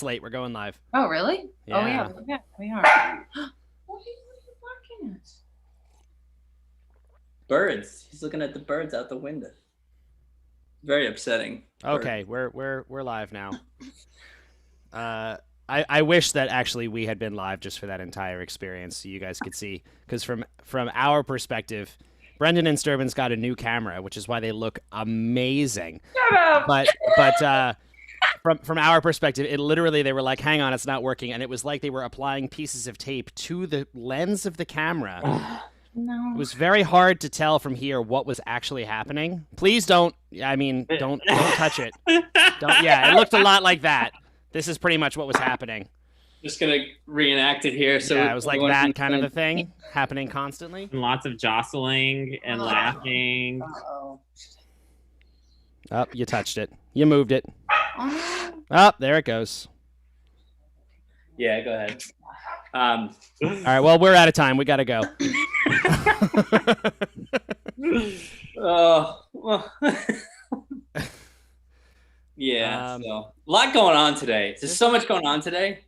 late. We're going live. Oh, really? Yeah. Oh, yeah, we are. What are you barking at? Birds. He's looking at the birds out the window. Very upsetting. Okay, we're live now. I wish that actually we had been live just for that entire experience, so you guys could see. Because from our perspective, Brendan and Sturban's got a new camera, which is why they look amazing. Shut up. But from our perspective, it literally, they were like, "Hang on, it's not working," and it was like they were applying pieces of tape to the lens of the camera. No. It was very hard to tell from here what was actually happening. Please don't. I mean, don't touch it. Don't. Yeah, it looked a lot like that. This is pretty much what was happening. Just gonna reenact it here. So yeah, it was like that kind of a thing happening constantly. And lots of jostling and laughing. Uh-oh. Oh, you touched it. You moved it. Oh, there it goes. Yeah, go ahead. All right, well, we're out of time. We got to go. Well. Yeah, so a lot going on today. There's so much going on today.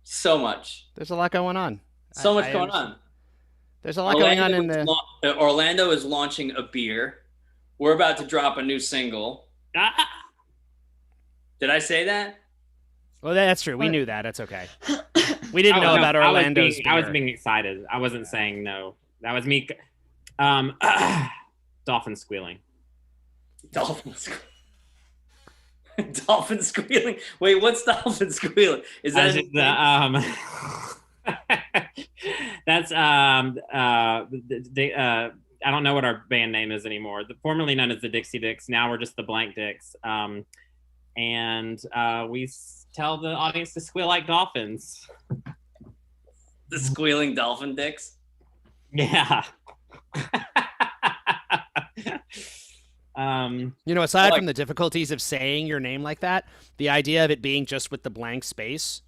So much. There's a lot going on. So much going on. There's a lot going on in the... Orlando is launching a beer. We're about to drop a new single. Did I say that? Well, that's true. We knew that. That's okay. We didn't know about Orlando's beer. I was being excited. I wasn't saying no. That was me. Dolphin squealing. Dolphin squealing. Dolphin squealing. Wait, what's dolphin squealing? Is that that's I don't know what our band name is anymore. Formerly known as the Dixie Dicks. Now we're just the Blank Dicks. And we tell the audience to squeal like dolphins. The squealing dolphin dicks? Yeah. Aside from the difficulties of saying your name like that, the idea of it being just with the blank space,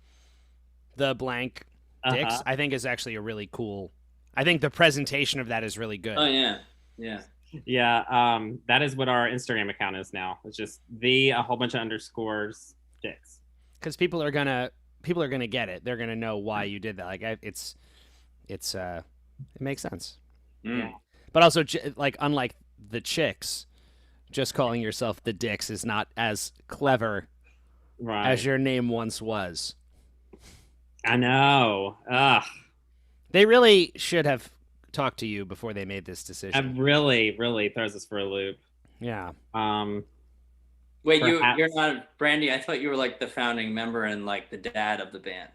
the blank dicks, I think is actually a really cool. I think the presentation of that is really good. Oh yeah, yeah, yeah. That is what our Instagram account is now. It's just a whole bunch of underscores dicks. Because people are gonna get it. They're gonna know why you did that. Like it makes sense. Yeah. But also, like, unlike the chicks, just calling yourself the Dicks is not as clever as your name once was. I know. Ugh. They really should have talked to you before they made this decision. It really, really throws us for a loop. Yeah. Wait, you're not Brandy? I thought you were like the founding member and like the dad of the band.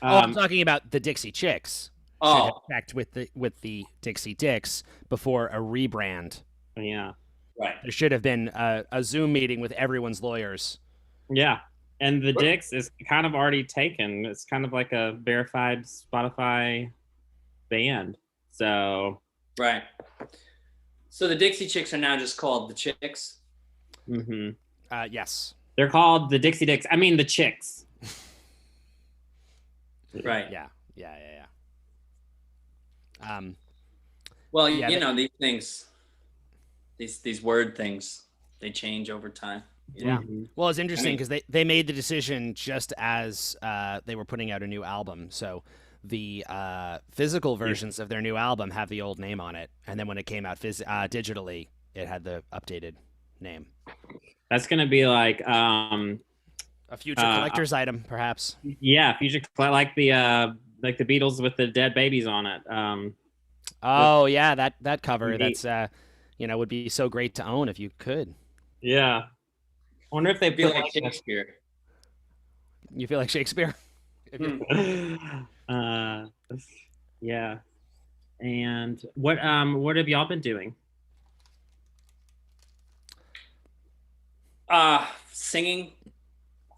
I'm talking about the Dixie Chicks. Oh, should have checked with the Dixie Dicks before a rebrand. Yeah. Right. There should have been a Zoom meeting with everyone's lawyers. Yeah. And the Dicks is kind of already taken. It's kind of like a verified Spotify band. So. Right. So the Dixie Chicks are now just called the Chicks? Mm-hmm. Yes. They're called the Dixie Dicks. I mean, the Chicks. Right. Yeah. Well, you know, these things, these word things, they change over time. Yeah. Well, it's interesting because they made the decision just as they were putting out a new album. So the physical versions of their new album have the old name on it, and then when it came out digitally, it had the updated name. That's gonna be like a future collector's item, perhaps. Yeah, future like the Beatles with the dead babies on it. Oh yeah, that cover. That's would be so great to own if you could. Yeah. I wonder if they feel like Shakespeare. You feel like Shakespeare? Yeah. And what have y'all been doing? Singing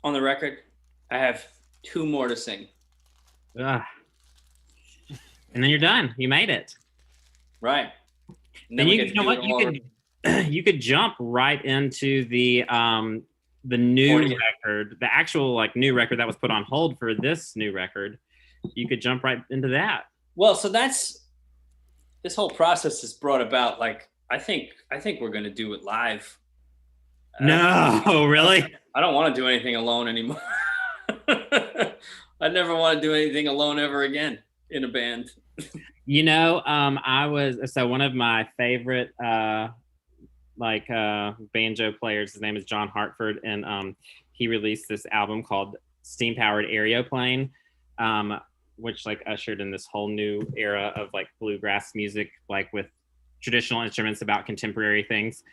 on the record. I have 2 more to sing. And then you're done. You made it. Right. And then you could jump right into the new record, the actual new record that was put on hold for this new record. You could jump right into that. Well, so this whole process is brought about. I think we're gonna do it live. No, really? I don't want to do anything alone anymore. I never want to do anything alone ever again in a band. You know, one of my favorite banjo players, his name is John Hartford, and he released this album called Steam Powered Aeroplane, which like ushered in this whole new era of like bluegrass music, like with traditional instruments about contemporary things.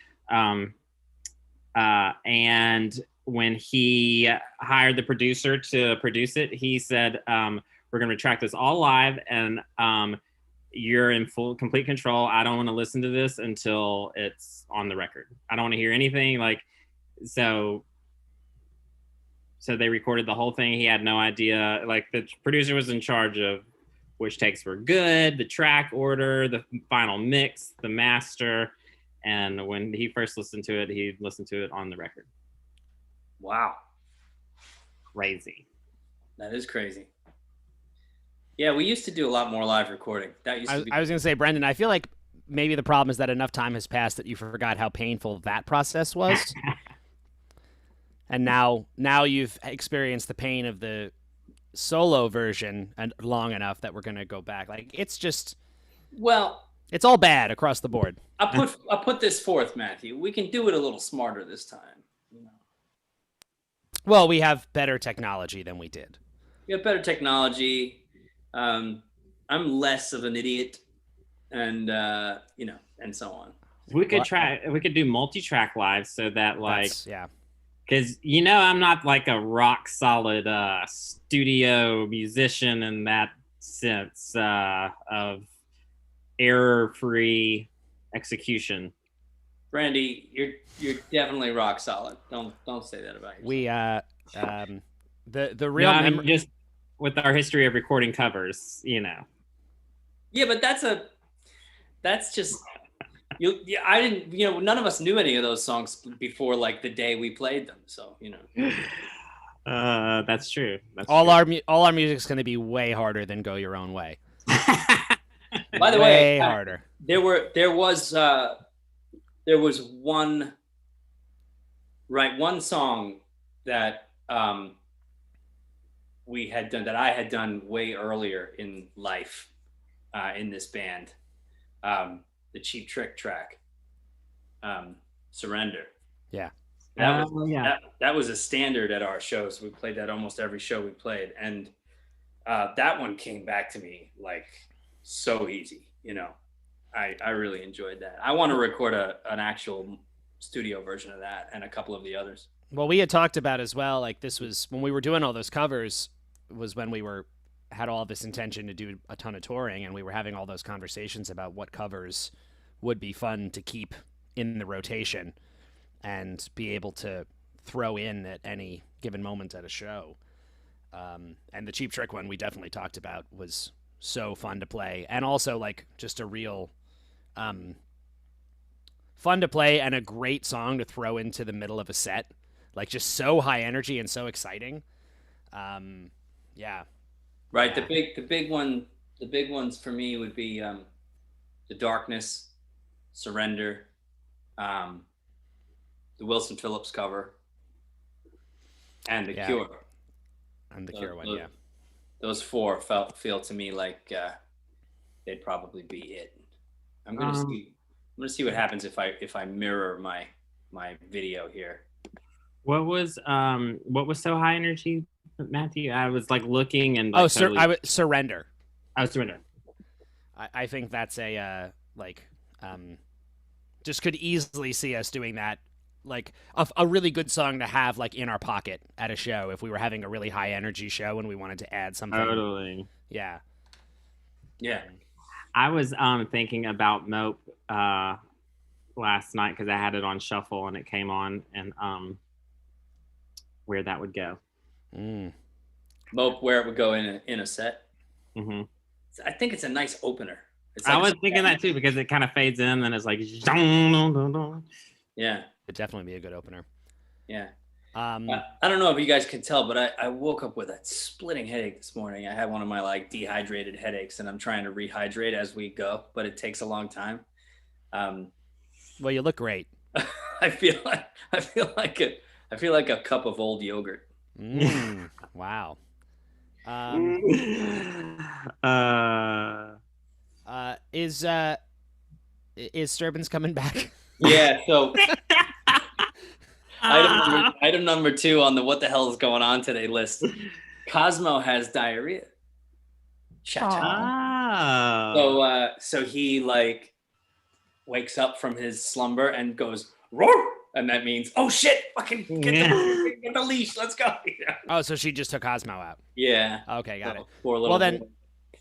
And when he hired the producer to produce it, he said, we're going to track this all live, and you're in complete control. I don't want to listen to this until it's on the record. I don't want to hear anything. Like, so they recorded the whole thing. He had no idea. Like, the producer was in charge of which takes were good, the track order, the final mix, the master. And when he first listened to it, he listened to it on the record. Wow. Crazy. That is crazy. Yeah, we used to do a lot more live recording. That used to be. I was going to say, Brendan, I feel like maybe the problem is that enough time has passed that you forgot how painful that process was. And now you've experienced the pain of the solo version and long enough that we're going to go back. Like, it's just, well, it's all bad across the board. I'll put this forth, Matthew. We can do it a little smarter this time. Well, we have better technology than we did. We have better technology. I'm less of an idiot, and and so on. We could do multi-track live so that yeah. Because I'm not like a rock solid studio musician in that sense of error-free execution. Brandy, you're definitely rock solid. Don't say that about yourself. We the real just with our history of recording covers, Yeah, but that's just. I didn't, none of us knew any of those songs before like the day we played them. So, that's true. All our music's going to be way harder than Go Your Own Way. By the way, harder. There was one song that we had done, that I had done way earlier in life in this band. The Cheap Trick track, Surrender. Yeah. That was a standard at our shows. We played that almost every show we played. And that one came back to me like so easy, I really enjoyed that. I want to record an actual studio version of that and a couple of the others. Well, we had talked about as well, like this was when we were doing all those covers was when we had all this intention to do a ton of touring, and we were having all those conversations about what covers would be fun to keep in the rotation and be able to throw in at any given moment at a show. And the Cheap Trick one we definitely talked about was so fun to play, and also like just a real fun to play and a great song to throw into the middle of a set, like just so high energy and so exciting. Yeah. Right. Yeah. The big ones for me would be The Darkness, Surrender, the Wilson Phillips cover, and The Cure. And the Cure one, yeah. Those four feel to me like they'd probably be it. I'm gonna see what happens if I mirror my video here. What was so high energy, Matthew? I was like looking and Surrender. Surrender. I think that's a just could easily see us doing that, like a really good song to have like in our pocket at a show if we were having a really high energy show and we wanted to add something. Totally. Yeah. Yeah. I was thinking about Mope last night because I had it on shuffle and it came on, and where that would go. Mope, where it would go in a set. Mm-hmm. I think it's a nice opener. I was thinking that too because it kind of fades in and it's like. Yeah. It'd definitely be a good opener. Yeah. I don't know if you guys can tell, but I woke up with a splitting headache this morning. I had one of my like dehydrated headaches, and I'm trying to rehydrate as we go, but it takes a long time. Well, you look great. I feel like I feel like a cup of old yogurt. Wow. uh, Is Sturbins coming back? Yeah. So item number 2 on the what the hell is going on today list. Cosmo has diarrhea. So he like wakes up from his slumber and goes roar, and that means oh shit, fucking get the leash, let's go. Oh, so she just took Cosmo out. Yeah. Okay, got it. Poor little then boy.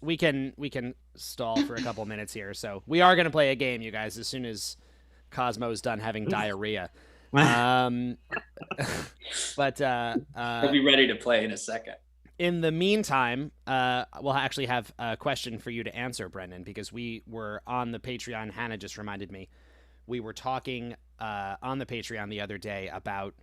we can stall for a couple minutes here. So we are gonna play a game, you guys, as soon as Cosmo's done having diarrhea. But He'll be ready to play in a second. In the meantime, we'll actually have a question for you to answer, Brendan, because we were on the Patreon. Hannah just reminded me. We were talking on the Patreon the other day about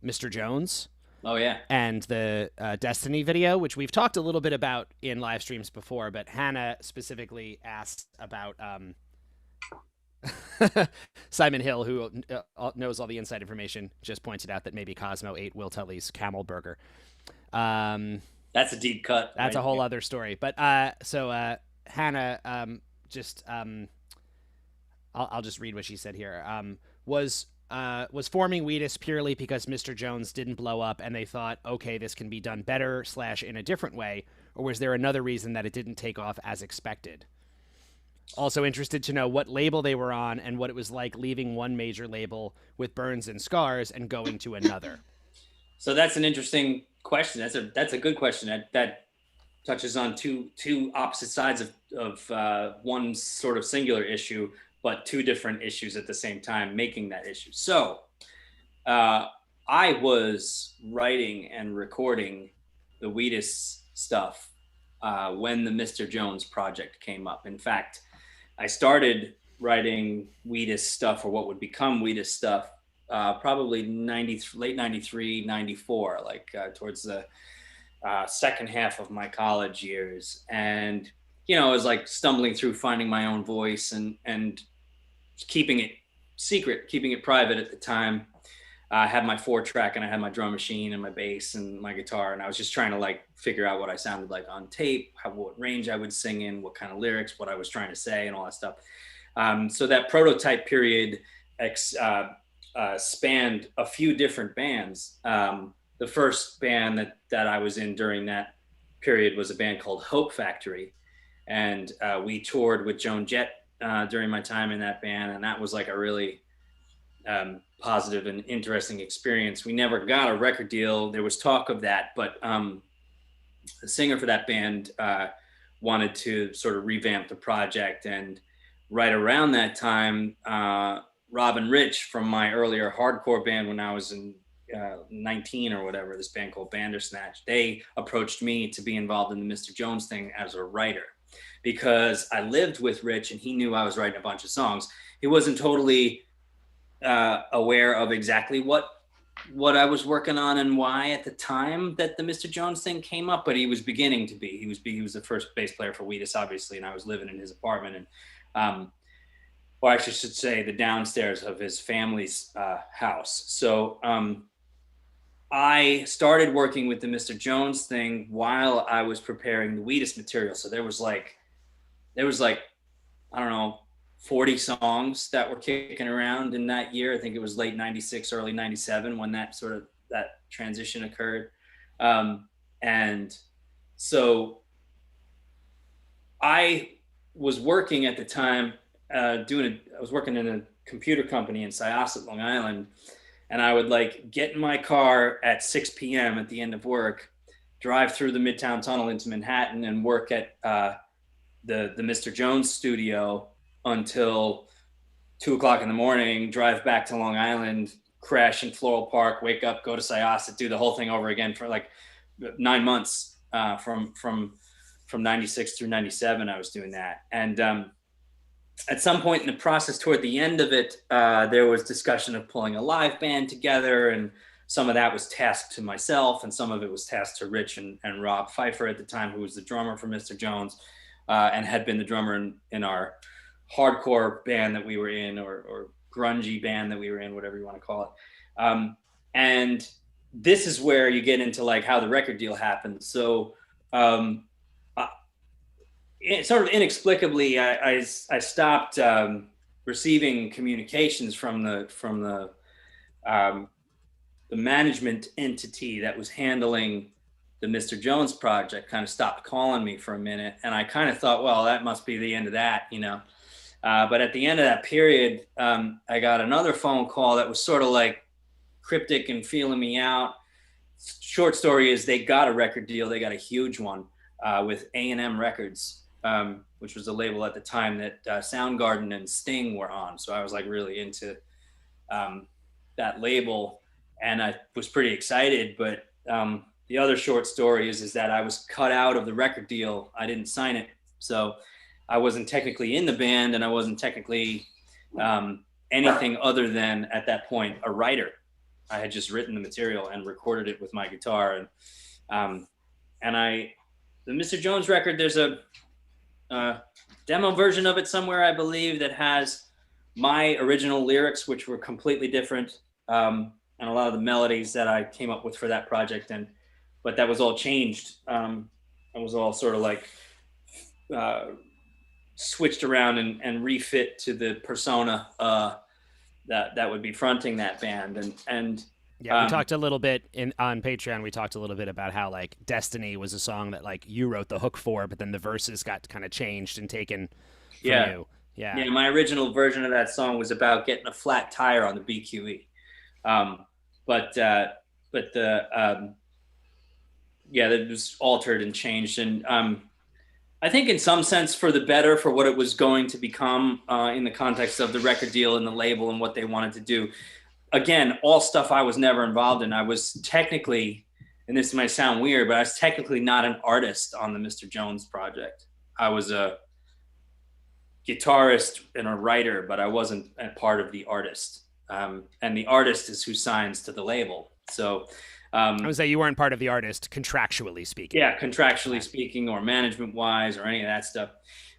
Mr. Jones. Oh, yeah. And the Destiny video, which we've talked a little bit about in live streams before, but Hannah specifically asked about Simon Hill, who knows all the inside information, just pointed out that maybe Cosmo ate Will Tully's camel burger. That's a deep cut. That's a whole other story. But so Hannah, I'll just read what she said here. Was forming Wheatus purely because Mr. Jones didn't blow up and they thought, okay, this can be done better / in a different way, or was there another reason that it didn't take off as expected? Also interested to know what label they were on and what it was like leaving one major label with burns and scars and going to another. So that's an interesting question. That's a good question. That touches on two opposite sides of one sort of singular issue, but two different issues at the same time, making that issue. So I was writing and recording the Wheatus stuff when the Mr. Jones project came up. In fact, I started writing Wheatus stuff, or what would become Wheatus stuff, probably late 93, 94, like towards the second half of my college years. And, you know, I was like stumbling through finding my own voice and keeping it secret, keeping it private at the time. I had my 4-track and I had my drum machine and my bass and my guitar. And I was just trying to like figure out what I sounded like on tape, what range I would sing in, what kind of lyrics, what I was trying to say and all that stuff. So that prototype period spanned a few different bands. The first band that I was in during that period was a band called Hope Factory. And we toured with Joan Jett during my time in that band. And that was like a really positive and interesting experience. We never got a record deal. There was talk of that, but the singer for that band wanted to sort of revamp the project. And right around that time, Rob and Rich from my earlier hardcore band when I was in 19 or whatever, this band called Bandersnatch, they approached me to be involved in the Mr. Jones thing as a writer, because I lived with Rich and he knew I was writing a bunch of songs. He wasn't totally aware of exactly what I was working on and why at the time that the Mr. Jones thing came up, but he was beginning to be. He was the first bass player for Wheatus, obviously, and I was living in his apartment, and or actually should say the downstairs of his family's house. So I started working with the Mr. Jones thing while I was preparing the Wheatus material. So there was like, I don't know, 40 songs that were kicking around in that year. I think it was late 96, early 97 when that transition occurred. And so I was working at the time, I was working in a computer company in Syosset, Long Island. And I would like get in my car at 6 p.m. at the end of work, drive through the Midtown Tunnel into Manhattan and work at the Mr. Jones studio until 2 o'clock in the morning, drive back to Long Island, crash in Floral Park, wake up, go to Syosset, do the whole thing over again for like 9 months from 96 through 97. I was doing that. And at some point in the process, toward the end of it, there was discussion of pulling a live band together, and some of that was tasked to myself, and some of it was tasked to Rich and Rob Pfeiffer at the time, who was the drummer for Mr. Jones, and had been the drummer in our hardcore band that we were in, or grungy band that we were in, whatever you want to call it. And this is where you get into like how the record deal happened. So sort of inexplicably, I stopped receiving communications from the management entity that was handling the Mr. Jones project. Kind of stopped calling me for a minute, and I kind of thought, well, that must be the end of that, you know. But at the end of that period, I got another phone call that was sort of like cryptic and feeling me out. Short story is they got a record deal. They got a huge one with A&M Records, which was a label at the time that Soundgarden and Sting were on. So I was like really into that label, and I was pretty excited. But the other short story is that I was cut out of the record deal. I didn't sign it. So I wasn't technically in the band, and I wasn't technically anything other than, at that point, a writer. I had just written the material and recorded it with my guitar. And the Mr. Jones record, there's a demo version of it somewhere, I believe, that has my original lyrics, which were completely different, and a lot of the melodies that I came up with for that project. But that was all changed. It was all sort of like switched around and refit to the persona that would be fronting that band. And yeah, we talked a little bit on Patreon. We talked a little bit about how like Destiny was a song that like you wrote the hook for, but then the verses got kind of changed and taken from you. Yeah. My original version of that song was about getting a flat tire on the BQE. But that was altered and changed. And I think in some sense for the better, for what it was going to become in the context of the record deal and the label and what they wanted to do. Again, all stuff I was never involved in. I was technically, and this might sound weird, but I was technically not an artist on the Mr. Jones project. I was a guitarist and a writer, but I wasn't a part of the artist. And the artist is who signs to the label. So I would say you weren't part of the artist contractually speaking. Yeah, contractually speaking, or management wise, or any of that stuff.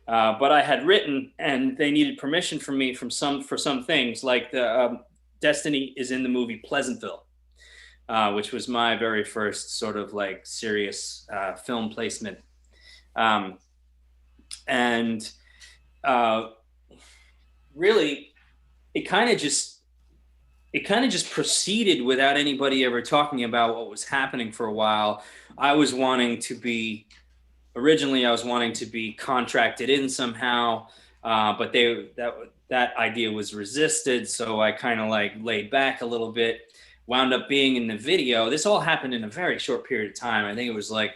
But I had written, and they needed permission from me for some things, like the Destiny is in the movie Pleasantville, which was my very first sort of like serious film placement. And really, it kind of just proceeded without anybody ever talking about what was happening for a while. Originally I was wanting to be contracted in somehow, but that idea was resisted. So I kind of like laid back a little bit, wound up being in the video. This all happened in a very short period of time. I think it was like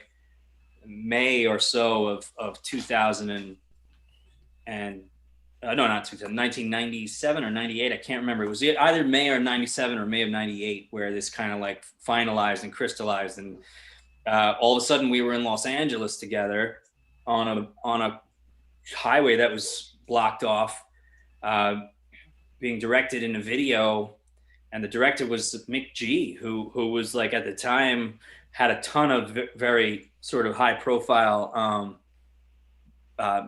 May or so of 1997 or 98. I can't remember. It was either May or 97 or May of 98 where this kind of like finalized and crystallized. And all of a sudden we were in Los Angeles together on a highway that was blocked off, being directed in a video. And the director was Mick G, who was like at the time had a ton of very sort of high profile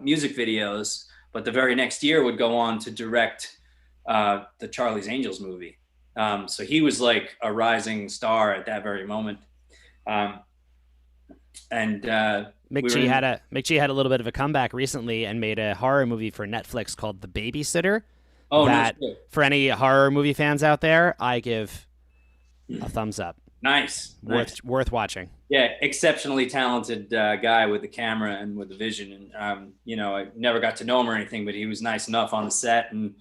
music videos, but the very next year would go on to direct the Charlie's Angels movie. So he was like a rising star at that very moment. Mick G had a little bit of a comeback recently and made a horror movie for Netflix called The Babysitter. Oh, that, no, for any horror movie fans out there, I give a thumbs up. Nice. Worth watching. Yeah, exceptionally talented guy with the camera and with the vision. And I never got to know him or anything, but he was nice enough on the set. And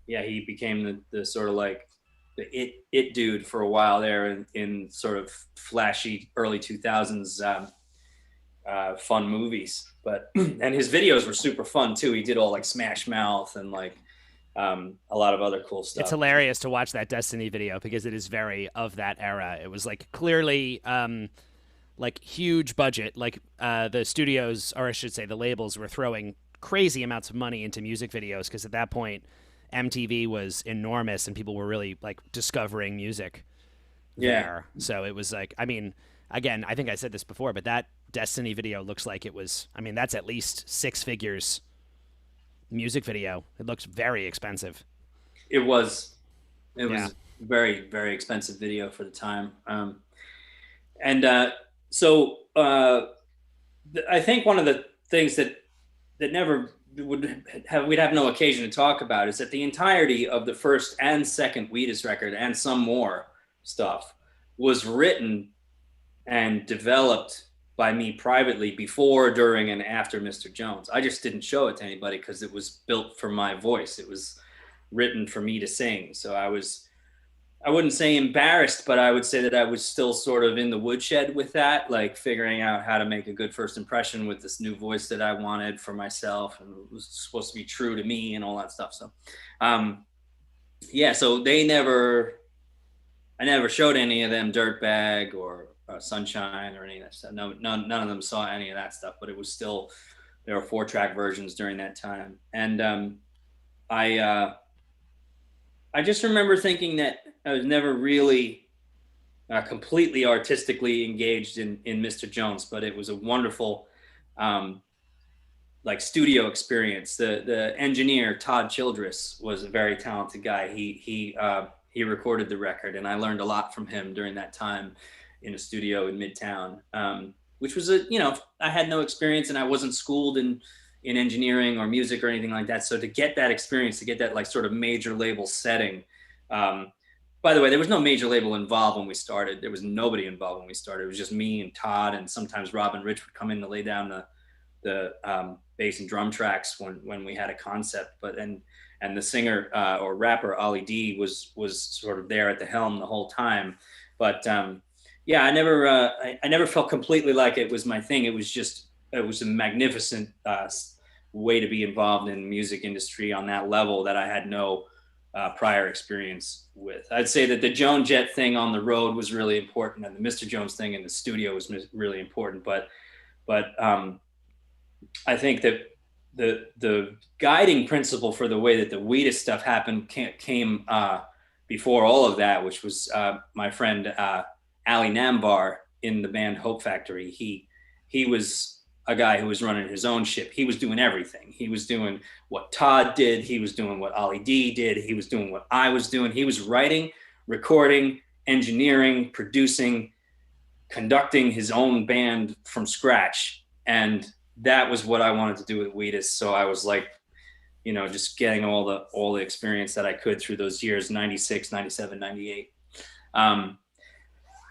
he became the sort of like the it dude for a while there in sort of flashy early 2000s fun movies. But and his videos were super fun too. He did all like Smash Mouth and like a lot of other cool stuff. It's hilarious to watch that Destiny video because it is very of that era. It was like clearly like huge budget. Like the studios, or I should say the labels, were throwing crazy amounts of money into music videos because at that point MTV was enormous and people were really like discovering music there. So it was like, I mean, again, I think I said this before, but that Destiny video looks like it was, I mean, that's at least six figures music video. It looks very expensive. It was very, very expensive video for the time. So I think one of the things that never we'd have no occasion to talk about is that the entirety of the first and second Wheatus record and some more stuff was written and developed by me privately before, during, and after Mr. Jones. I just didn't show it to anybody because it was built for my voice. It was written for me to sing. So I wouldn't say embarrassed, but I would say that I was still sort of in the woodshed with that, like figuring out how to make a good first impression with this new voice that I wanted for myself, and it was supposed to be true to me and all that stuff. So, so I never showed any of them Dirtbag or Sunshine or any of that stuff. No, none of them saw any of that stuff, but it was still, there were 4-track versions during that time. And I just remember thinking that I was never really completely artistically engaged in Mr. Jones, but it was a wonderful like studio experience. The engineer, Todd Childress, was a very talented guy. He recorded the record, and I learned a lot from him during that time in a studio in Midtown, which was I had no experience, and I wasn't schooled in engineering or music or anything like that. So to get that experience, to get that like sort of major label setting, by the way, there was no major label involved when we started. There was nobody involved when we started. It was just me and Todd, and sometimes Rob and Rich would come in to lay down the bass and drum tracks when we had a concept. But and the singer or rapper Ollie D was sort of there at the helm the whole time. But I never felt completely like it was my thing. It was a magnificent way to be involved in the music industry on that level that I had no prior experience with. I'd say that the Joan Jett thing on the road was really important, and the Mr. Jones thing in the studio was really important. But I think that the guiding principle for the way that the Wheatus stuff happened came before all of that, which was my friend Ali Nambar in the band Hope Factory. He was a guy who was running his own ship. He was doing everything. He was doing what Todd did. He was doing what Ollie D did. He was doing what I was doing. He was writing, recording, engineering, producing, conducting his own band from scratch. And that was what I wanted to do with Wheatus. So I was like, just getting all the experience that I could through those years, 96, 97, 98.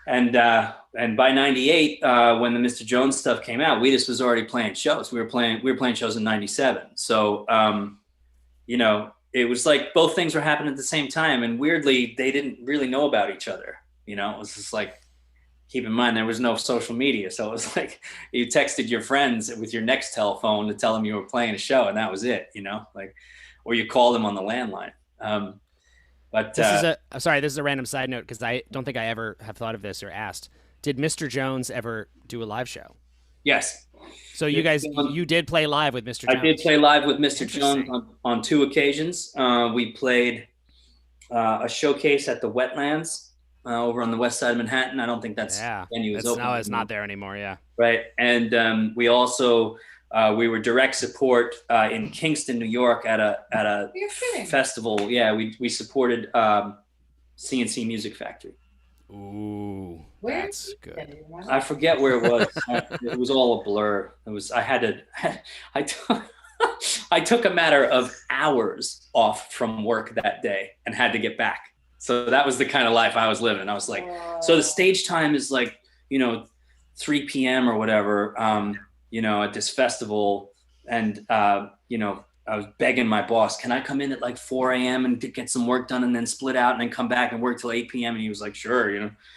And by 98, when the Mr. Jones stuff came out, Wheatus was already playing shows. We were playing shows in 97. So, it was like both things were happening at the same time. And weirdly, they didn't really know about each other. It was just like, keep in mind, there was no social media. So it was like you texted your friends with your Nextel phone to tell them you were playing a show, and that was it, or you called them on the landline. But this is a random side note, because I don't think I ever have thought of this or asked. Did Mr. Jones ever do a live show? Yes. So you guys, you did play live with Mr. Jones? I did play live with Mr. Jones on 2 occasions. We played a showcase at the Wetlands over on the west side of Manhattan. I don't think that's venue is open. No, it's not there anymore. Yeah. Right. And we also we were direct support in Kingston, New York at a festival. Yeah, we supported CNC Music Factory. Ooh, that's good. I forget where it was. It was all a blur. I took a matter of hours off from work that day and had to get back. So that was the kind of life I was living. I was like, so the stage time is like, 3 p.m. or whatever, at this festival. And, I was begging my boss, can I come in at like 4 a.m. and get some work done and then split out and then come back and work till 8 p.m. And he was like, sure,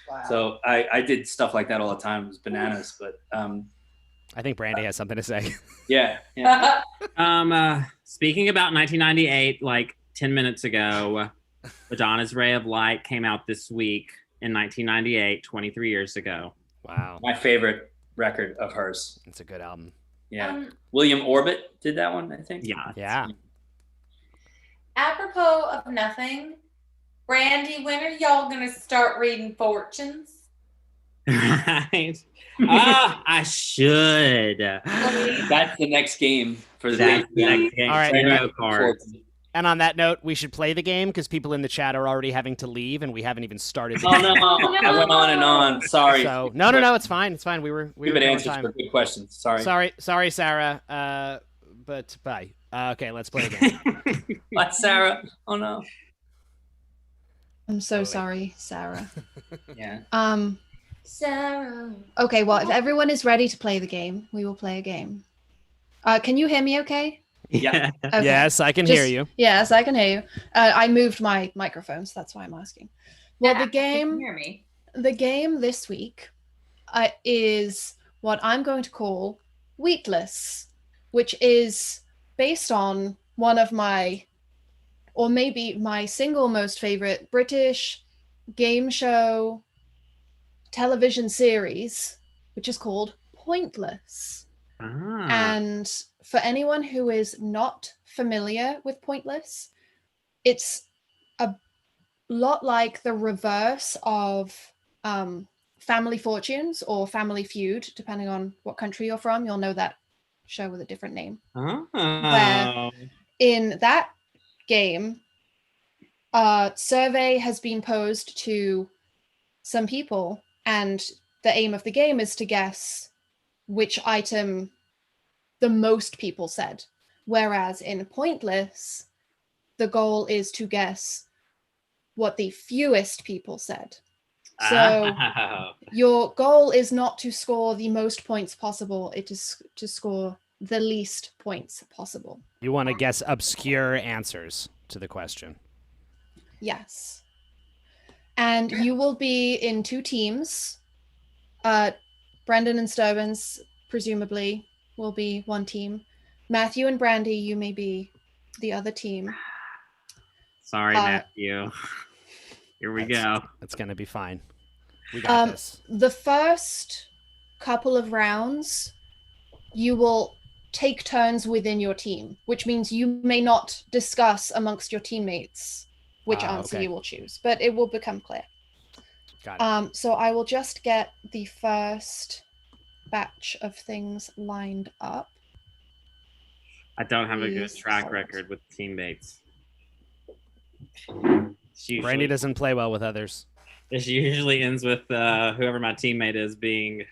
Wow. So I did stuff like that all the time. It was bananas, but I think Brandy has something to say. Yeah. Speaking about 1998, like 10 minutes ago, Madonna's Ray of Light came out this week in 1998, 23 years ago. Wow. My favorite record of hers. It's a good album. Yeah. William Orbit did that one, I think. Yeah. Apropos of nothing, Brandy, when are y'all going to start reading fortunes? Right. I should. That's the next game for the next game. All right. And on that note, we should play the game because people in the chat are already having to leave, and we haven't even started. The Oh no! I went on and on. Sorry. So no, it's fine. It's fine. We were Good answers time. for good questions. Sorry, Sarah. But bye. Okay, let's play again. Bye, Sarah. Oh no. I'm so sorry, Sarah. Yeah. Sarah. Okay, well, if everyone is ready to play the game, we will play a game. Can you hear me okay? Yeah. Okay. Yes, I can hear you. Yes, I can hear you. I moved my microphone, so that's why I'm asking. Well, Yeah, the game... can you hear me? The game this week is what I'm going to call Wheatless, which is based on one of my, or maybe my single most favorite British game show television series, which is called Pointless. And for anyone who is not familiar with Pointless, it's a lot like the reverse of Family Fortunes or Family Feud, depending on what country you're from. You'll know that show with a different name. Where in that game, a survey has been posed to some people, and the aim of the game is to guess which item the most people said. Whereas in Pointless, the goal is to guess what the fewest people said. So your goal is not to score the most points possible, it is to score the least points possible. You want to guess obscure answers to the question. Yes. And you will be in two teams. Brendan and Stubbins, presumably, will be one team. Matthew and Brandy, you may be the other team. Sorry, Matthew. Here we go. It's going to be fine. We got this. The first couple of rounds, you will take turns within your team, which means you may not discuss amongst your teammates which answer you will choose, but it will become clear. Got it. So I will just get the first batch of things lined up. I don't have a good track record with teammates. Brandy doesn't play well with others. This usually ends with whoever my teammate is being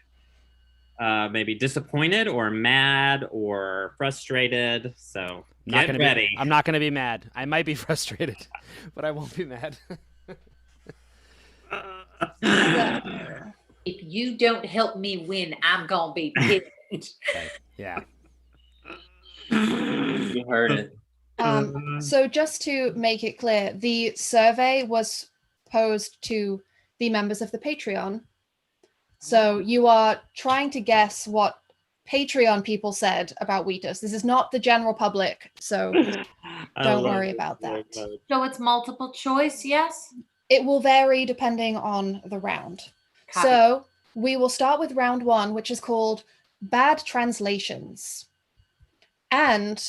maybe disappointed or mad or frustrated. So get ready. I'm not going to be mad. I might be frustrated, but I won't be mad. If you don't help me win, I'm going to be pissed. Okay. Yeah. You heard it. So just to make it clear, the survey was posed to the members of the Patreon. So you are trying to guess what Patreon people said about Wheatus. This is not the general public, so don't worry about that. So it's multiple choice, yes? It will vary depending on the round. Copy. So we will start with round one, which is called Bad Translations. And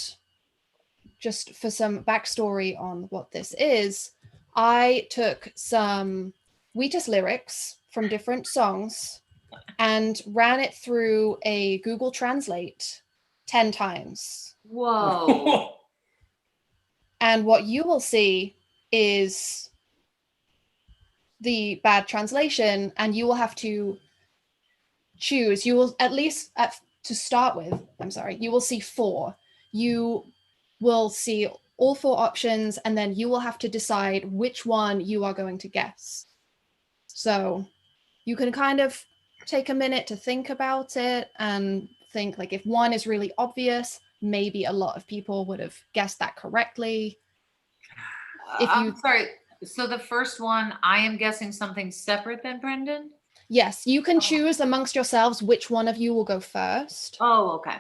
just for some backstory on what this is, I took some Wheatus lyrics from different songs and ran it through a Google Translate 10 times. Whoa. And what you will see is the bad translation, and you will have to choose. You will, at least to start with, you will see 4. You will see all 4 options, and then you will have to decide which one you are going to guess. So you can kind of take a minute to think about it and think, like, if one is really obvious, maybe a lot of people would have guessed that correctly. I'm sorry. So the first one, I am guessing something separate than Brendan? Yes, you can choose amongst yourselves which one of you will go first. Oh, okay.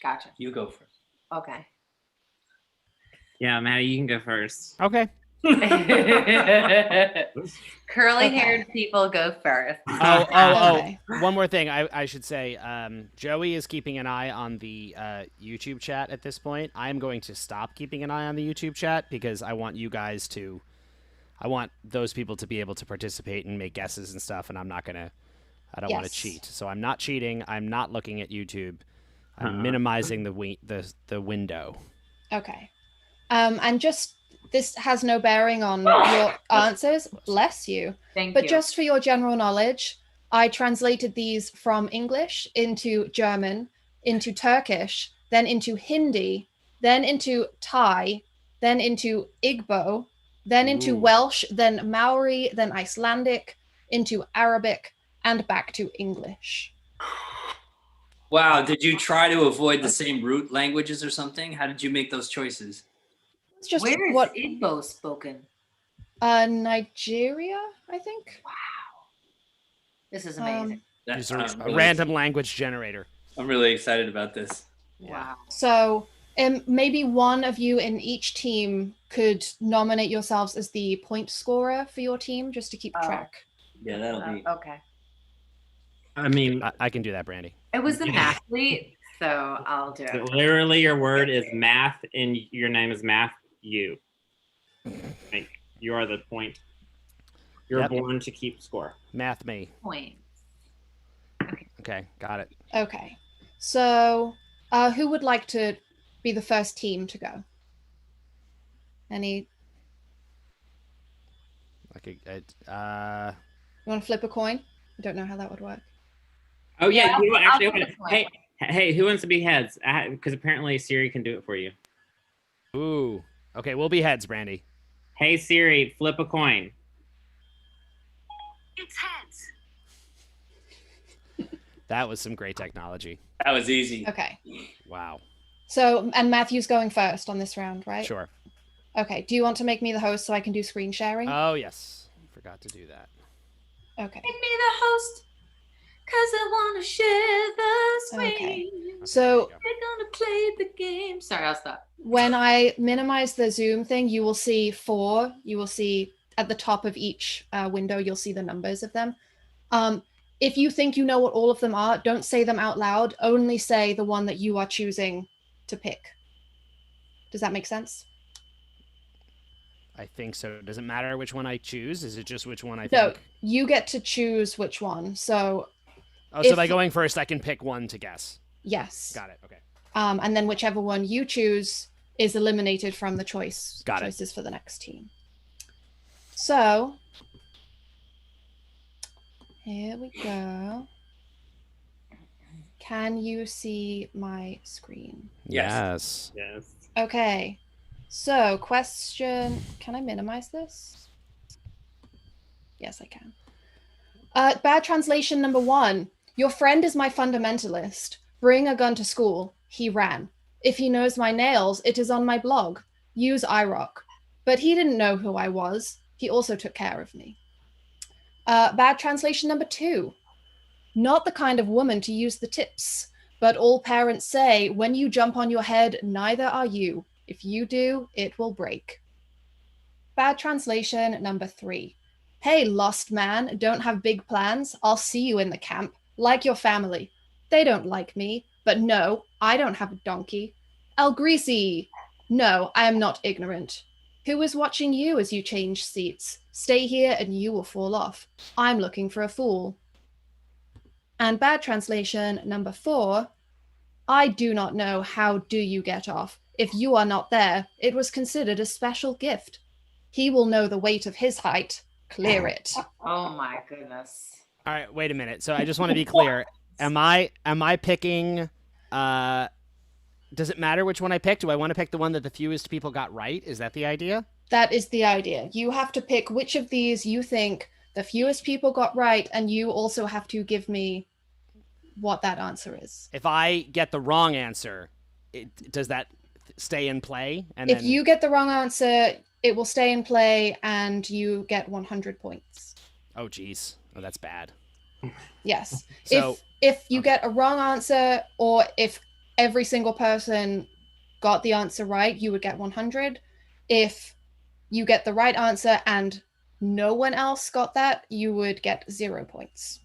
Gotcha. You go first. Okay. Yeah, Maddie, you can go first. Okay. Curly-haired people go first. Okay. One more thing I should say. Joey is keeping an eye on the YouTube chat at this point. I'm going to stop keeping an eye on the YouTube chat because I want you guys to... I want those people to be able to participate and make guesses and stuff, and I don't want to cheat. So I'm not cheating. I'm not looking at YouTube. I'm minimizing the window. Okay. And just this has no bearing on your answers. Bless you. Thank But you. just for your general knowledge, I translated these from English into German, into Turkish, then into Hindi, then into Thai, then into Igbo, then into Ooh. Welsh, then Maori, then Icelandic, into Arabic, and back to English. Wow. Did you try to avoid the same root languages or something? How did you make those choices? It's just Where is what Igbo spoken? Nigeria, I think. Wow. This is amazing. Use I'm a really- random language generator. I'm really excited about this. Wow. So maybe one of you in each team could nominate yourselves as the point scorer for your team, just to keep Oh. track. Yeah, that'll be. Okay. I mean, I can do that, Brandy. It was the mathlete, so I'll do it. literally, your word is math, and your name is Math. You. Like, you are the point. You're Yep. born to keep score. Math me. Point. Okay, got it. Okay. So who would like to be the first team to go? Any? Like You want to flip a coin? I don't know how that would work. Oh yeah, Yeah, you know, I'll actually, flip a coin. hey, who wants to be heads? Because apparently Siri can do it for you. ooh. Okay, we'll be heads, Brandy. Hey Siri, flip a coin. It's heads. That was some great technology. That was easy. Okay. Wow. So, and Matthew's going first on this round, right? Sure. Okay. Do you want to make me the host so I can do screen sharing? Oh yes. Forgot to do that. Okay. Make me the host, cause I wanna share the screen. Okay. Okay, So there you go. We're gonna play the game. Sorry, I'll stop. when I minimize the Zoom thing, you will see 4. You will see at the top of each window, you'll see the numbers of them. If you think you know what all of them are, don't say them out loud. Only say the one that you are choosing to pick. Does that make sense? I think so. Does it matter which one I choose? Is it just which one I No, think? you get to choose which one. So Oh, so if- by going first, I can pick one to guess. yes. Got it. Okay. And then whichever one you choose is eliminated from the choices Got it. for the next team. So here we go. Can you see my screen? Yes. Yes. Okay. So question, can I minimize this? Yes, I can. Bad translation number 1. Your friend is my fundamentalist. Bring a gun to school. He ran. If he knows my nails, it is on my blog. Use iRock. But he didn't know who I was. He also took care of me. Bad translation number 2. Not the kind of woman to use the tips. But all parents say, when you jump on your head, neither are you. If you do, it will break. Bad translation number 3. Hey, lost man, don't have big plans. I'll see you in the camp, like your family. They don't like me, but no, I don't have a donkey. El Greasy. No, I am not ignorant. Who is watching you as you change seats? Stay here and you will fall off. I'm looking for a fool. And bad translation number 4. I do not know how do you get off. If you are not there, it was considered a special gift. He will know the weight of his height. Clear it. Oh my goodness. All right. Wait a minute. So I just want to be clear. Am I picking? Does it matter which one I pick? Do I want to pick the one that the fewest people got right? Is that the idea? That is the idea. You have to pick which of these you think the fewest people got right, and you also have to give me what that answer is. If I get the wrong answer, does that stay in play? And If then... you get the wrong answer, it will stay in play and you get 100 points. Oh, geez. Oh, that's bad. Yes. So if you get a wrong answer, or if every single person got the answer right, you would get 100. If you get the right answer and no one else got that, you would get 0 points.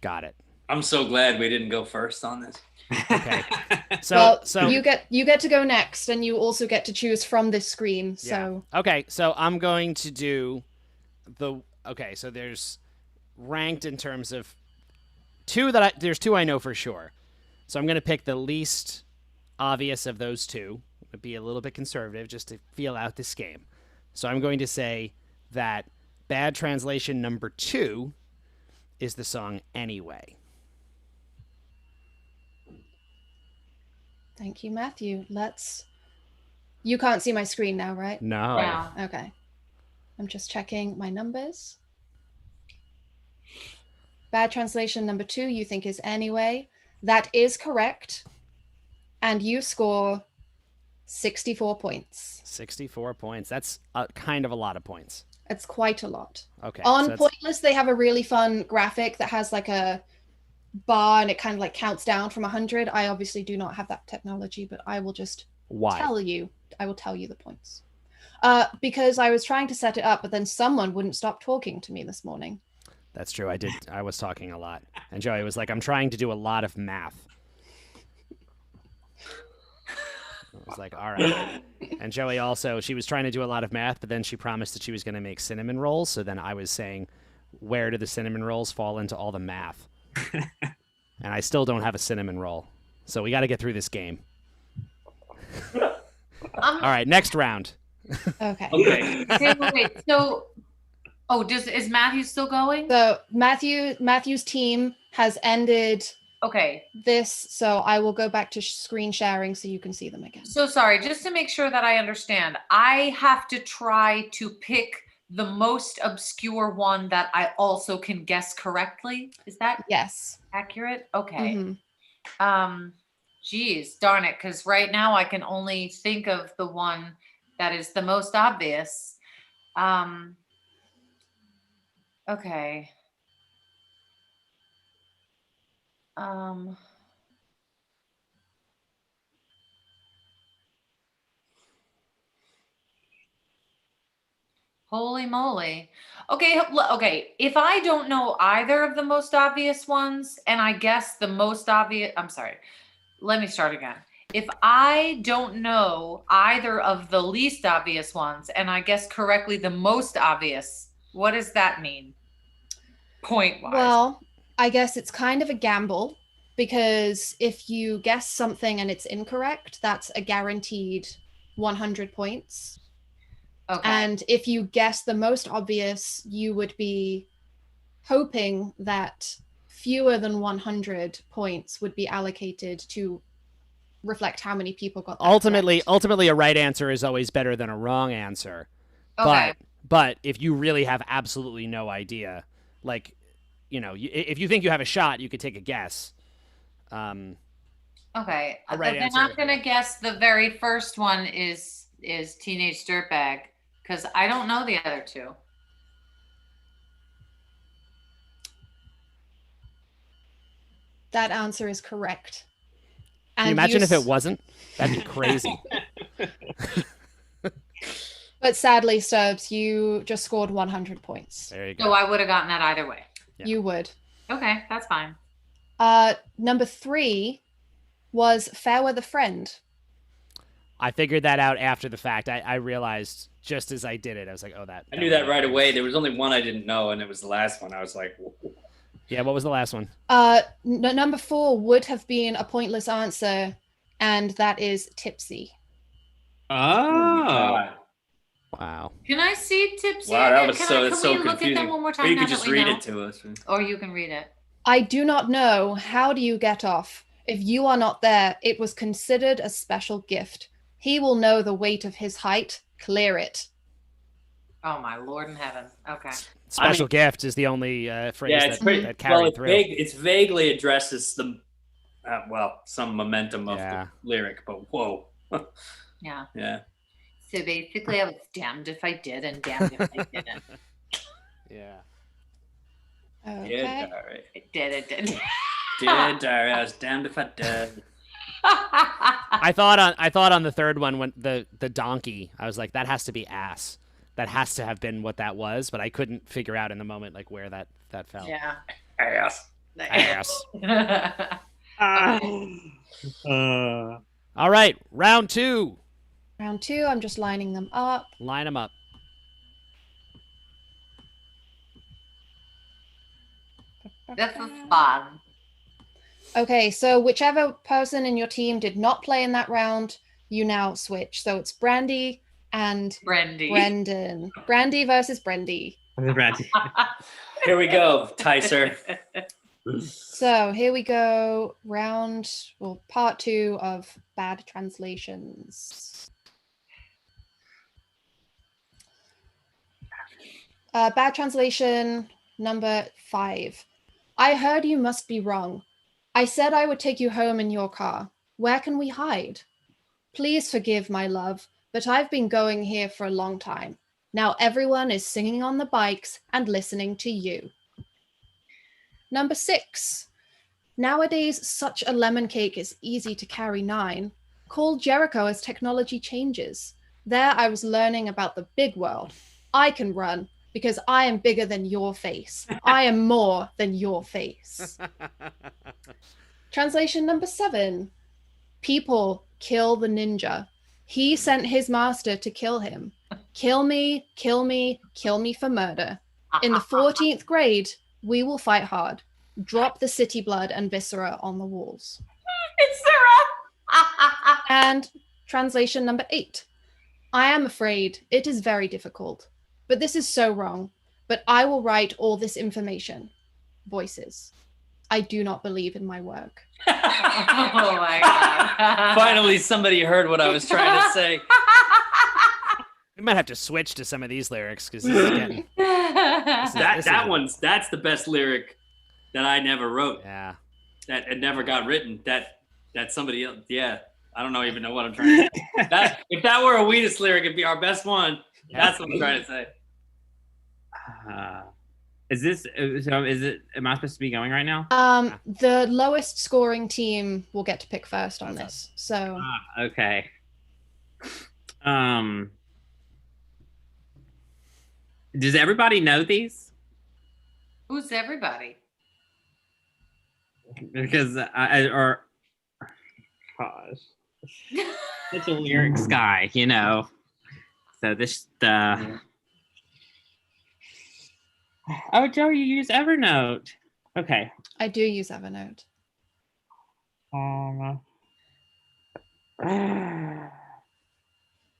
got it. I'm so glad we didn't go first on this. Okay. So Well, so you get to go next, and you also get to choose from this screen. So okay. So I'm going to do the okay. So there's ranked in terms of there's 2 I know for sure. So I'm going to pick the least obvious of those 2, be a little bit conservative just to feel out this game. So I'm going to say that bad translation number 2 is the song Anyway. Thank you, Matthew. You can't see my screen now, right? No. Yeah. Okay. I'm just checking my numbers. Bad translation number 2, you think is Anyway. That is correct. And you score 64 points. 64 points. That's kind of a lot of points. It's quite a lot. Okay. On so Pointless, they have a really fun graphic that has like a bar and it kind of like counts down from 100. I obviously do not have that technology, but I will just why? I will tell you the points. Because I was trying to set it up, but then someone wouldn't stop talking to me this morning. That's true. I was talking a lot. And Joey was like, I'm trying to do a lot of math. I was like, all right. And Joey also, she was trying to do a lot of math, but then she promised that she was going to make cinnamon rolls. So then I was saying, where do the cinnamon rolls fall into all the math? And I still don't have a cinnamon roll. So we got to get through this game. All right, next round. Okay. Okay, wait. So, is Matthew still going? So Matthew's team has ended Okay. this, so I will go back to screen sharing so you can see them again. So sorry, just to make sure that I understand, I have to try to pick the most obscure one that I also can guess correctly. Is that Yes. accurate? Okay. Mhm. Geez, darn it, because right now I can only think of the one that is the most obvious. Okay. Holy moly. Okay. If I don't know either of the most obvious ones, and I guess the most obvious, I'm sorry. Let me start again. If I don't know either of the least obvious ones, and I guess correctly the most obvious, what does that mean? Point-wise. Well, I guess it's kind of a gamble because if you guess something and it's incorrect, that's a guaranteed 100 points. Okay. And if you guess the most obvious, you would be hoping that fewer than 100 points would be allocated to reflect how many people got that correct. Ultimately, a right answer is always better than a wrong answer. Okay. But if you really have absolutely no idea, like, if you think you have a shot, you could take a guess. Okay. A right Then answer, I'm gonna guess the very first one is Teenage Dirtbag because I don't know the other two. That answer is correct. Can you imagine if it wasn't? That'd be crazy. But sadly, Stubbs, you just scored 100 points. There you go. So I would have gotten that either way. Yeah. You would. Okay, that's fine. Number 3 was Fairweather Friend. I figured that out after the fact. I realized just as I did it, I was like, oh, that. I knew that right away. There was only one I didn't know, and it was the last one. I was like, whoa. Yeah, what was the last one? Number 4 would have been a pointless answer, and that is Tipsy. Oh. Wow. Can I see Tipsy? Wow, that was Can so we confusing. look at them one more time? Or you now could just that we read know? it to us. Or you can read it. I do not know. How do you get off? If you are not there, it was considered a special gift. He will know the weight of his height. Clear it. Oh my Lord in heaven. Okay. Special gift is the only phrase Yeah, it's pretty. that carried Well, through. it's vaguely addresses the, some momentum of Yeah. the lyric, but whoa. Yeah. Yeah. So basically, I was damned if I did and damned if I didn't. Yeah. Okay. Yeah, Dari. It did. Did Dari. I was damned if I did. I thought on the third one when the donkey, I was like, that has to be ass. That has to have been what that was, but I couldn't figure out in the moment like where that fell. Yeah. Ass. Ass. Uh, All right, round 2. Round 2, I'm just lining them up. Line them up. This is fun. Okay, so whichever person in your team did not play in that round, you now switch. So it's Brandy and Brendan. Brandy versus Brendy. Here we go, Tyser. So here we go, part 2 of bad translations. Bad translation number 5. I heard you must be wrong. I said I would take you home in your car. Where can we hide? Please forgive my love, but I've been going here for a long time. Now everyone is singing on the bikes and listening to you. Number 6. Nowadays, such a lemon cake is easy to carry 9. Call Jericho as technology changes. There I was learning about the big world. I can run because I am bigger than your face. I am more than your face. Translation number 7. People kill the ninja. He sent his master to kill him. Kill me, kill me, kill me for murder. In the 14th grade, we will fight hard. Drop the city blood and viscera on the walls. Viscera! And translation number 8. I am afraid it is very difficult, but this is so wrong. But I will write all this information. Voices. I do not believe in my work. Oh my God. Finally, somebody heard what I was trying to say. We might have to switch to some of these lyrics because this is getting... That's the best lyric that I never wrote. Yeah. That it never got written. That somebody else. Yeah. I don't even know what I'm trying to say. If that were a Wheatus lyric, it'd be our best one. That's what I'm trying to say. Is it, am I supposed to be going right now? The lowest scoring team will get to pick first on this. So. Okay. Does everybody know these? Who's everybody? Because gosh, such a lyrics guy, you know. So this Oh, Joe, you use Evernote. Okay. I do use Evernote.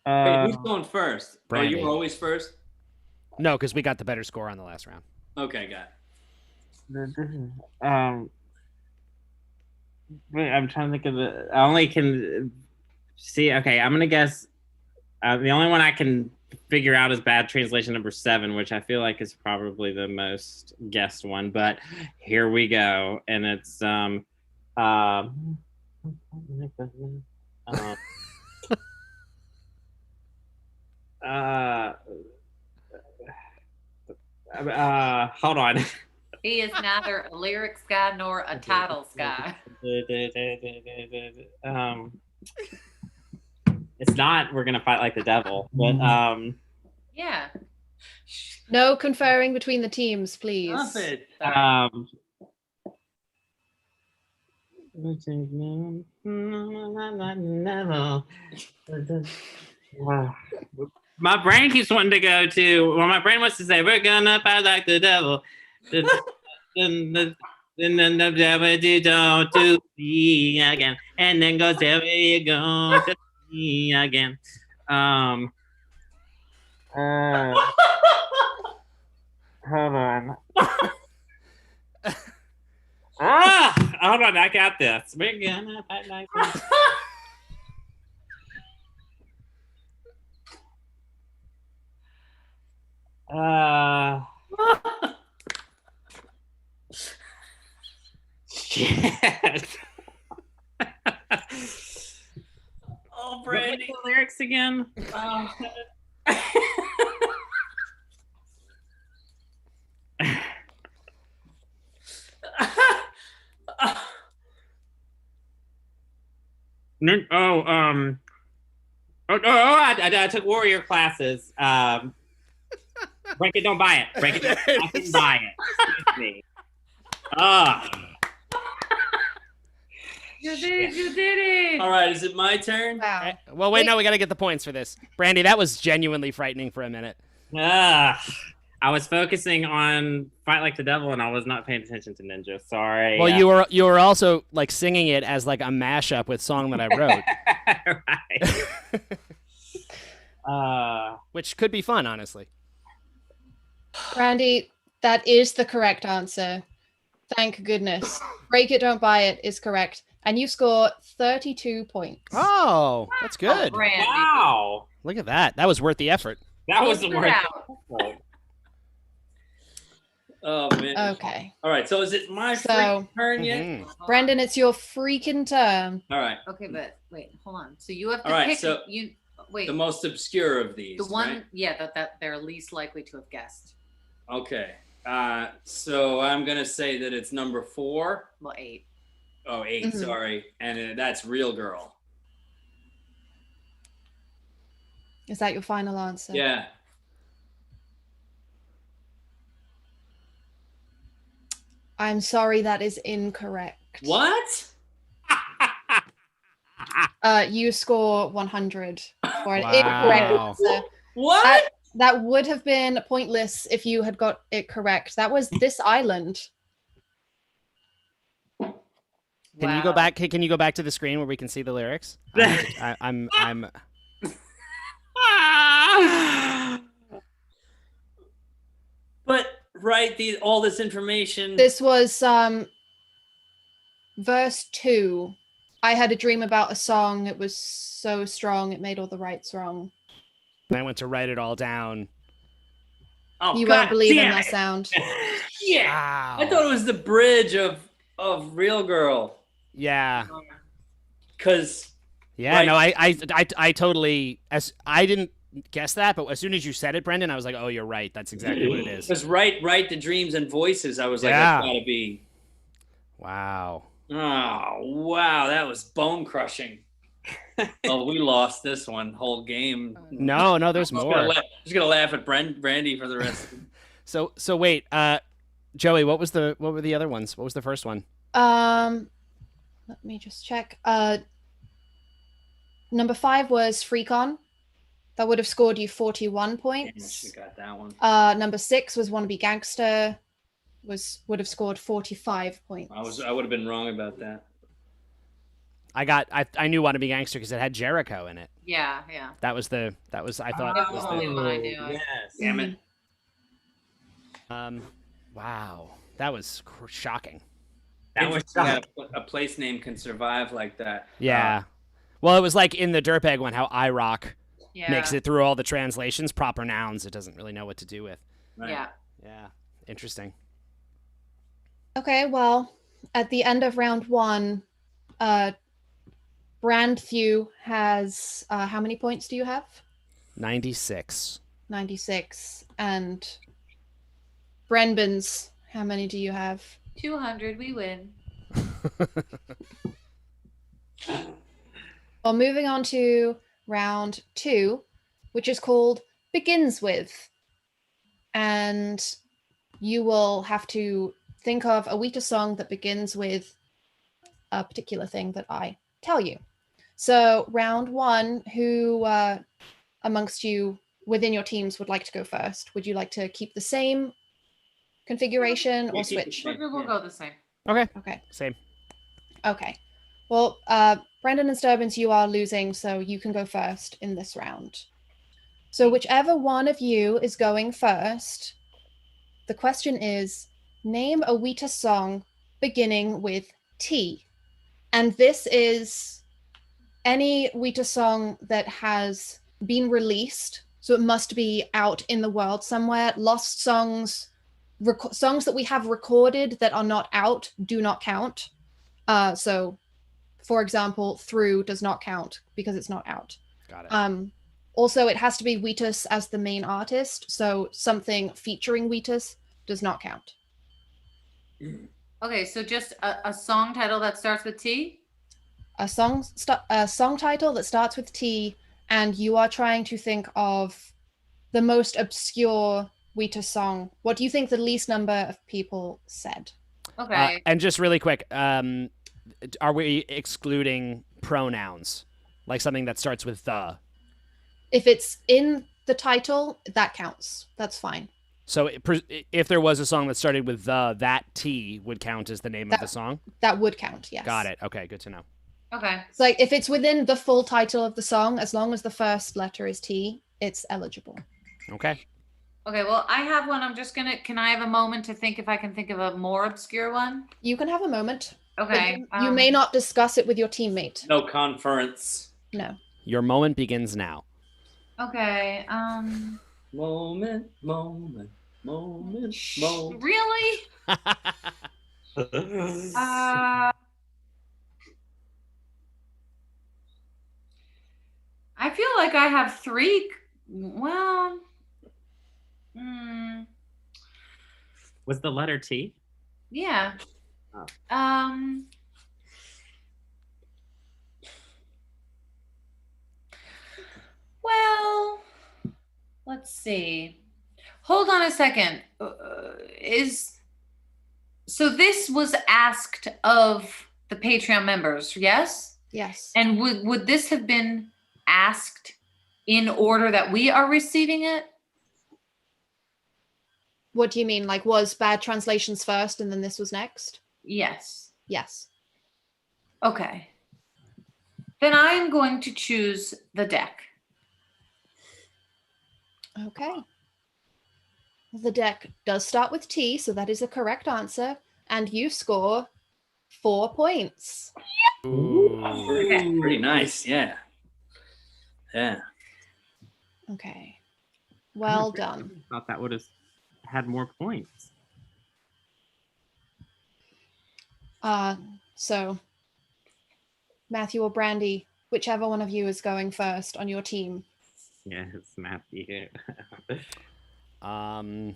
Wait, who's going first? Brandy. Oh, you were always first? No, because we got the better score on the last round. Okay, got it. Wait, I'm trying to think of it. I only can see. Okay, I'm gonna guess. The only one I can figure out is bad translation number 7, which I feel like is probably the most guessed one. But here we go, and it's hold on. He is neither a lyrics guy nor a titles guy. It's not We're Gonna Fight Like the Devil, but Yeah. No conferring between the teams, please. Stop it. My brain keeps wanting to go to, well, my brain wants to say, we're gonna fight like the devil. Then the devil don't do me again. And then goes, there you go to me again. Hold on. Hold on, I got this. We're gonna fight like this. Shit. Oh, Brandy. What were the lyrics again? I took warrior classes. Break it, don't buy it. Break it, don't fucking buy it. Excuse me. You did it. All right, is it my turn? Wow. Well, wait, no, we got to get the points for this. Brandy, that was genuinely frightening for a minute. I was focusing on Fight Like the Devil, and I was not paying attention to Ninja. Sorry. Well, you were also like singing it as like a mashup with song that I wrote. Right. Which could be fun, honestly. Brandy, that is the correct answer. Thank goodness. Break It, Don't Buy It is correct. And you score 32 points. Oh, that's good. Brandy. Wow. Look at that. That was worth the effort. That was Good the word. out. Oh man. Okay. All right. So is it my So- turn yet? Mhm. Brendan, it's your freaking turn. All right. Okay, but wait, hold on. So you have to All right, pick. so You wait. The most obscure of these. The one, right? yeah, that they're least likely to have guessed. Okay. So I'm gonna say that it's number 4. Well, 8. Oh, 8. Mhm. Sorry, and that's Real Girl. Is that your final answer? Yeah. I'm sorry, that is incorrect. What? You score 100 for an Wow. incorrect answer. What? That would have been pointless if you had got it correct. That was This Island. Can you go back? Can you go back to the screen where we can see the lyrics? I'm But right, all this information. This was verse 2. I had a dream about a song. It was so strong, it made all the rights wrong. I went to write it all down. Oh, You God won't believe in damn that it. sound. Yeah. Wow. I thought it was the bridge of Real Girl. Yeah. Cause Yeah. Right. No, I totally. I didn't guess that, but as soon as you said it, Brendan, I was like, oh, you're right. That's exactly what it is. Because right, the dreams and voices. I was like, Yeah. that's gotta be. Wow. Oh wow, that was bone crushing. Oh, we lost this one whole game. No, there's Just gonna, more. just gonna laugh at Brandy for the rest. So wait, Joey, what were the other ones? What was the first one? Let me just check. Number 5 was Freak On. That would have scored you 41 Damn, points. she got that one. Number 6 was Wanna Be Gangster. Would have scored 45 points. I would have been wrong about that. I knew Wanna Be Gangster because it had Jericho in it. Yeah. I thought That was the was only one I knew. Yes. Damn it. wow, that was shocking. That was Interesting that a place name can survive like that. Yeah. Well, it was like in the Dirtbag one, how IROC Yeah. makes it through all the translations, proper nouns. It doesn't really know what to do with. Right. Yeah. Yeah. Interesting. Okay, well, at the end of round 1, Brandthew has how many points do you have? 96. 96. And Brenbans, how many do you have? 200. We win. Well, moving on to round 2, which is called Begins With. And you will have to think of a Wheatus song that begins with a particular thing that I tell you. So, round 1, who amongst you within your teams would like to go first? Would you like to keep the same configuration Yeah, or keep the switch? same. We'll go the same. Okay. Okay. Same. Okay. Well, Brendan and Sturbins, you are losing, so you can go first in this round. So whichever one of you is going first, the question is, name a Wheatus song beginning with T. And this is any Wheatus song that has been released, so it must be out in the world somewhere. Lost songs, songs that we have recorded that are not out do not count. So, for example, Through does not count because it's not out. Got it. Also, it has to be Wheatus as the main artist, so something featuring Wheatus does not count. Okay, so just a song title that starts with T. A song title that starts with T, and you are trying to think of the most obscure Wheatus song. What do you think the least number of people said? Okay. And just really quick, are we excluding pronouns? Like something that starts with the? If it's in the title, that counts. That's fine. So if there was a song that started with the, that T would count as the name of the song? That would count, yes. Got it. Okay, good to know. Okay. It's like if it's within the full title of the song, as long as the first letter is T, it's eligible. Okay. Okay, well, I have one. Can I have a moment to think if I can think of a more obscure one? You can have a moment. Okay. But you may not discuss it with your teammate. No conference. No. Your moment begins now. Okay. Moment. Really? I feel like I have three. Well, Was the letter T? yeah. Oh. Well, let's see. Hold on a second. So this was asked of the Patreon members, yes? Yes. And would this have been asked in order that we are receiving it? What do you mean? Like, was bad translations first and then this was next? Yes. Yes. Okay. Then I am going to choose the deck. Okay. The deck does start with T, so that is the correct answer. And you score 4 points. Pretty nice. Yeah. Okay. Well done. I thought that would have had more points. So Matthew or Brandy, whichever one of you is going first on your team. Yeah, it's Matthew. I'm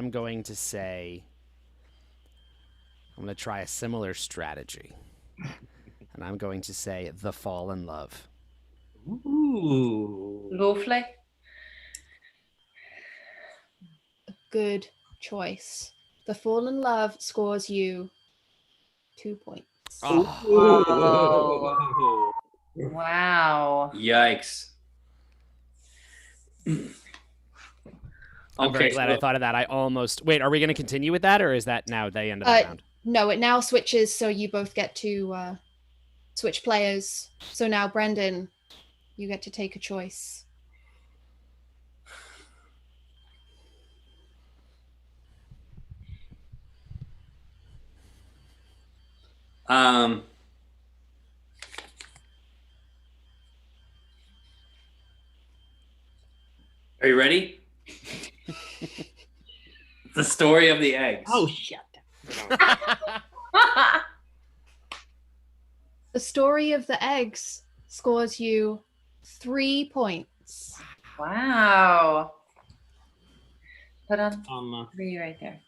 going to say, I'm going to try a similar strategy. And I'm going to say The Fall in Love. Ooh. Lovely. Good choice. The Fall in Love scores you 2 points. Oh. Wow. Yikes. I'm very glad I thought of that. I almost... Wait, are we going to continue with that, or is that now the end of the round? No, it now switches, so you both get to switch players. So now, Brendan, you get to take a choice. Are you ready? The story of the eggs. Oh, shit. The Story of the Eggs scores you 3 points. Wow. Put on 3 right there.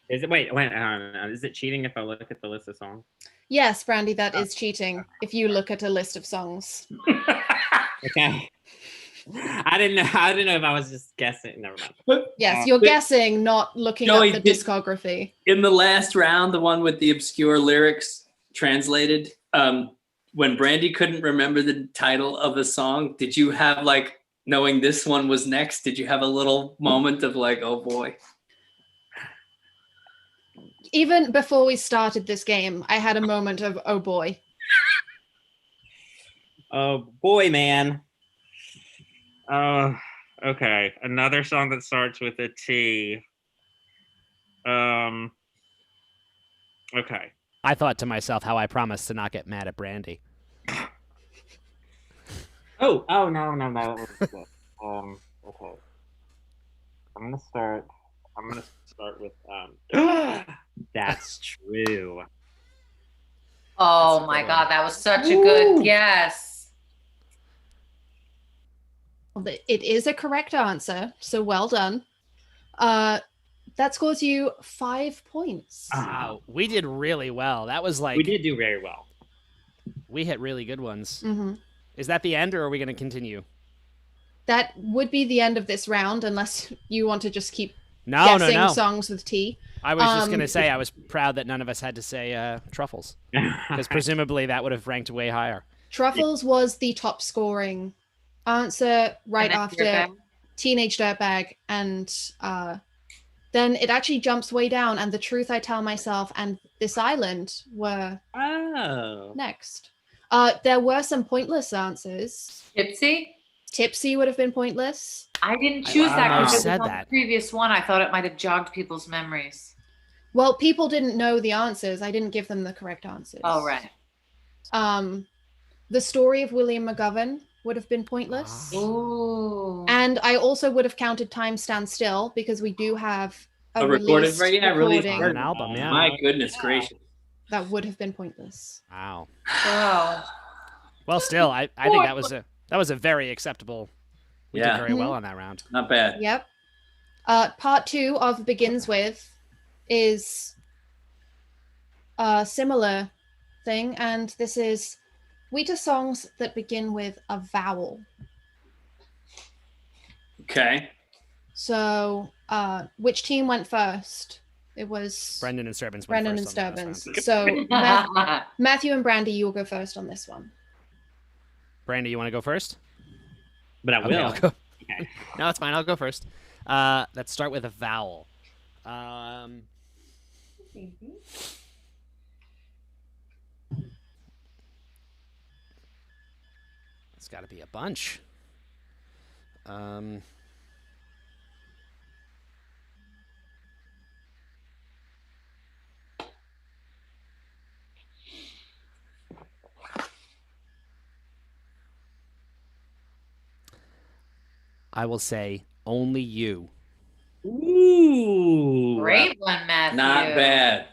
Is it? Wait. Is it cheating if I look at the list of songs? Yes, Brandy, that is cheating if you look at a list of songs. Okay. I didn't know if I was just guessing. Never mind. Yes, you're guessing, not looking Joey, up the discography. In the last round, the one with the obscure lyrics translated, when Brandy couldn't remember the title of a song, did you have, like, knowing this one was next, did you have a little moment of like, oh boy? Even before we started this game, I had a moment of, oh boy. Oh boy, man. Okay. Another song that starts with a T. Okay. I thought to myself how I promised to not get mad at Brandy. Oh no. Okay. I'm gonna start with That's True. Oh my God, that was such a good guess. It is a correct answer, so well done. That scores you 5 points. Wow, we did really well. That was like... We did do very well. We hit really good ones. Mm-hmm. Is that the end, or are we going to continue? That would be the end of this round, unless you want to just keep guessing songs with T. I was just going to say I was proud that none of us had to say truffles, because presumably that would have ranked way higher. Truffles was the top scoring answer right And then after Dirtbag? Teenage Dirtbag, and then it actually jumps way down, and The Truth I Tell Myself and This Island were Oh. next. There were some pointless answers. Tipsy? Tipsy would have been pointless. I didn't choose that Wow. because it was Said on that. the previous one. I thought it might have jogged people's memories. Well, people didn't know the answers. I didn't give them the correct answers. Oh, right. The Story of William McGovern would have been pointless. Ooh. And I also would have counted Time Stand Still, because we do have a recorded, released right? Yeah, released recording On an album, yeah. My goodness gracious. that would have been pointless. Wow. Oh. Well, still, I think that was a very acceptable. We did Yeah. very well on that round. Not bad. Yep. Part 2 of Begins With is a similar thing, and this is Wheatus songs that begin with a vowel. Okay. So, which team went first? It was Brendan and Sturbins. went Brendan and first on the last Sturbins. round. So Matthew and Brandy, you will go first on this one. Brandy, you want to go first? But I Okay, will. I'll go. Okay. No, it's fine. I'll go first. Let's start with a vowel. It's got to be a bunch. I will say only you. Ooh. Great one, Matthew. Not bad.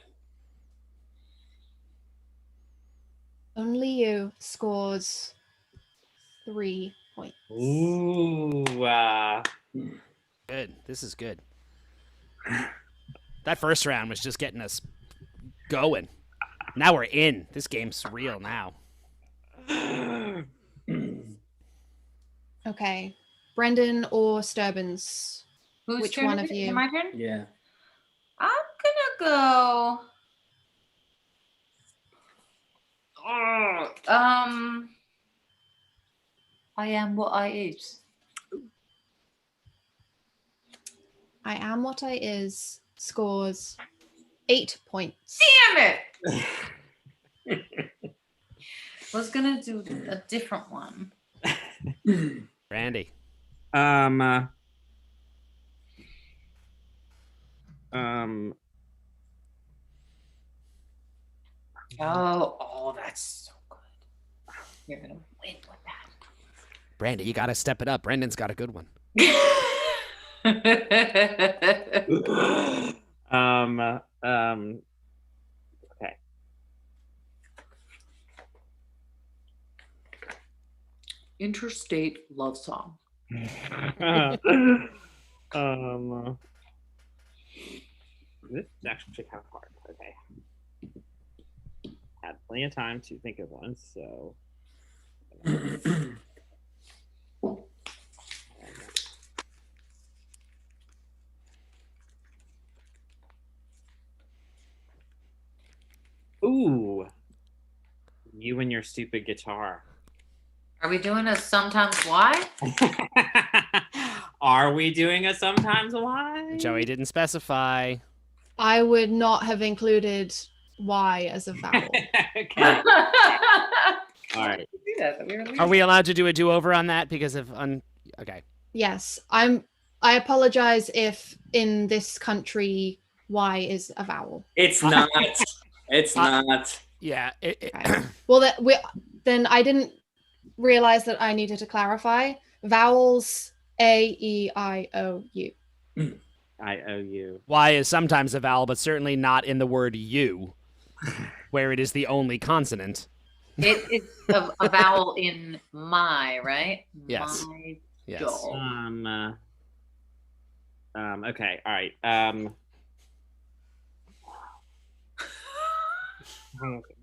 Only You scores 3 points. Ooh. Good. This is good. That first round was just getting us going. Now we're in. This game's real now. Okay. Brendan or Sturbins? Whose Which turn one is of it? you? My turn? Yeah. I'm gonna go. I am what I is. I Am What I Is scores 8 points. Damn it! Was gonna do a different one. Randy. Oh, that's so good. You're gonna win with Brandy, you got to step it up. Brendan's got a good one. that. Okay. Interstate love song. This is actually kind of hard. Okay. Had plenty of time to think of one, so. Ooh. You and your stupid guitar. Are we doing a sometimes why? Are we doing a sometimes why? Joey didn't specify. I would not have included Y as a vowel. Okay. All right. Are we allowed to do a do-over on that because of okay. Yes, I apologize if in this country Y is a vowel. It's not. It's not. Yeah. Okay. Well, then I didn't realize that I needed to clarify. Vowels A, E, I, O, U. I owe you. Y is sometimes a vowel, but certainly not in the word you, where it is the only consonant. It's a vowel in my, right? Yes. My Yes. doll. Okay. All right.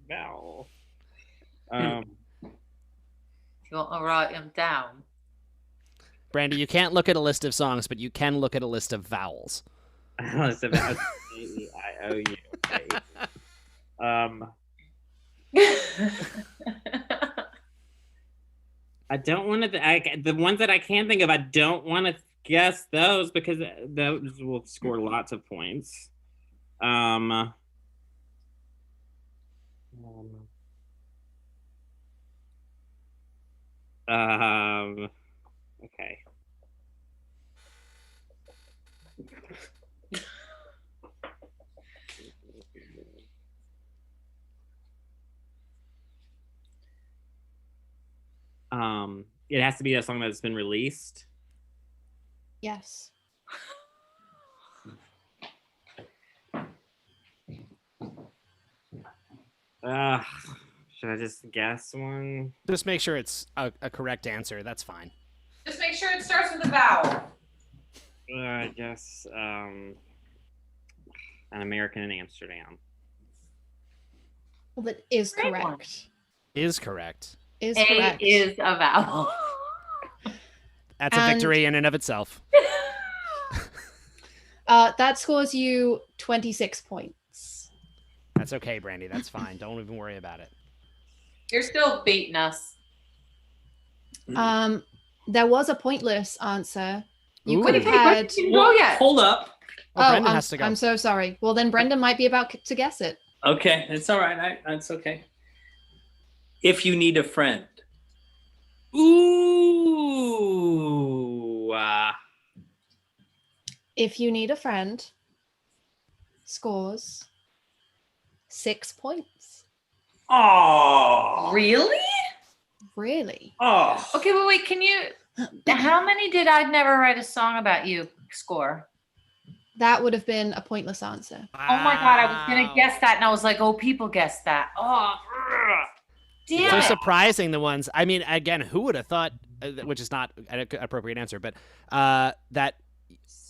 Vowel. You want to write them down? Brandy, you can't look at a list of songs, but you can look at a list of vowels. It's about Okay. I don't want to. The ones that I can think of, I don't want to guess those because those will score lots of points. Okay. It has to be a song that's been released. Yes. Should I just guess one? Just make sure it's a correct answer. That's fine. Just make sure it starts with a vowel. I guess An American in Amsterdam. Well, that is Great correct. one. Is correct. Is A correct. is a vowel. That's a victory in and of itself. That scores you 26 points. That's okay, Brandy. That's fine. Don't even worry about it. You're still beating us. There was a pointless answer. You Ooh. could have Hey, had. Brendan didn't go yet. Hold up. Oh, Brendan I'm, has to go. I'm so sorry. Well, then Brendan might be about to guess it. Okay, it's all right. It's okay. If you need a friend. Ooh. If you need a friend, scores 6 points. Oh. Really? Really? Oh. Okay, wait. Can you? How many did I'd never write a song about you score? That would have been a pointless answer. Oh my god, I was gonna guess that, and I was like, oh, people guessed that. Oh, damn So it. surprising the ones. I mean, again, who would have thought, which is not an appropriate answer, but that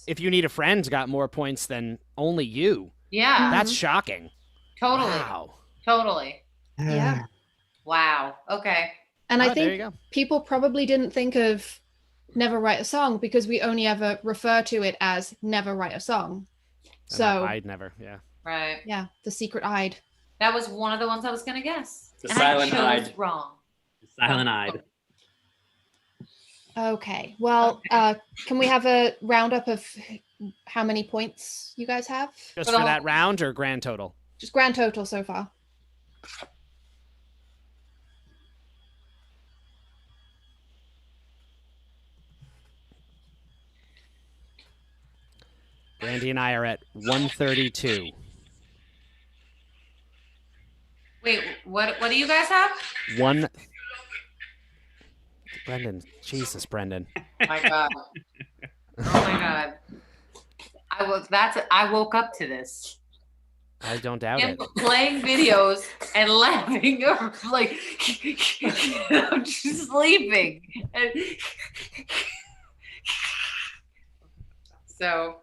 if you need a friend got more points than only you. Yeah, That's shocking. totally, Wow. totally. Yeah. Wow. Okay. And I there you think go. people probably didn't think of Never Write a Song because we only ever refer to it as Never Write a Song. So, I'd never, yeah. Right. yeah, The Secret Eyed. That was one of the ones I was gonna guess. The and Silent I chose Hide. wrong. Silent Eyed. Okay. Well, can we have a roundup of how many points you guys have? Just For the for that whole- round or grand total? Just grand total so far. Brandy and I are at 132. Wait, what do you guys have? One. Brendan, Jesus, Brendan. Oh my god. Oh my god. I woke up to this. I don't doubt Him it. playing videos and laughing or like I'm just sleeping. And so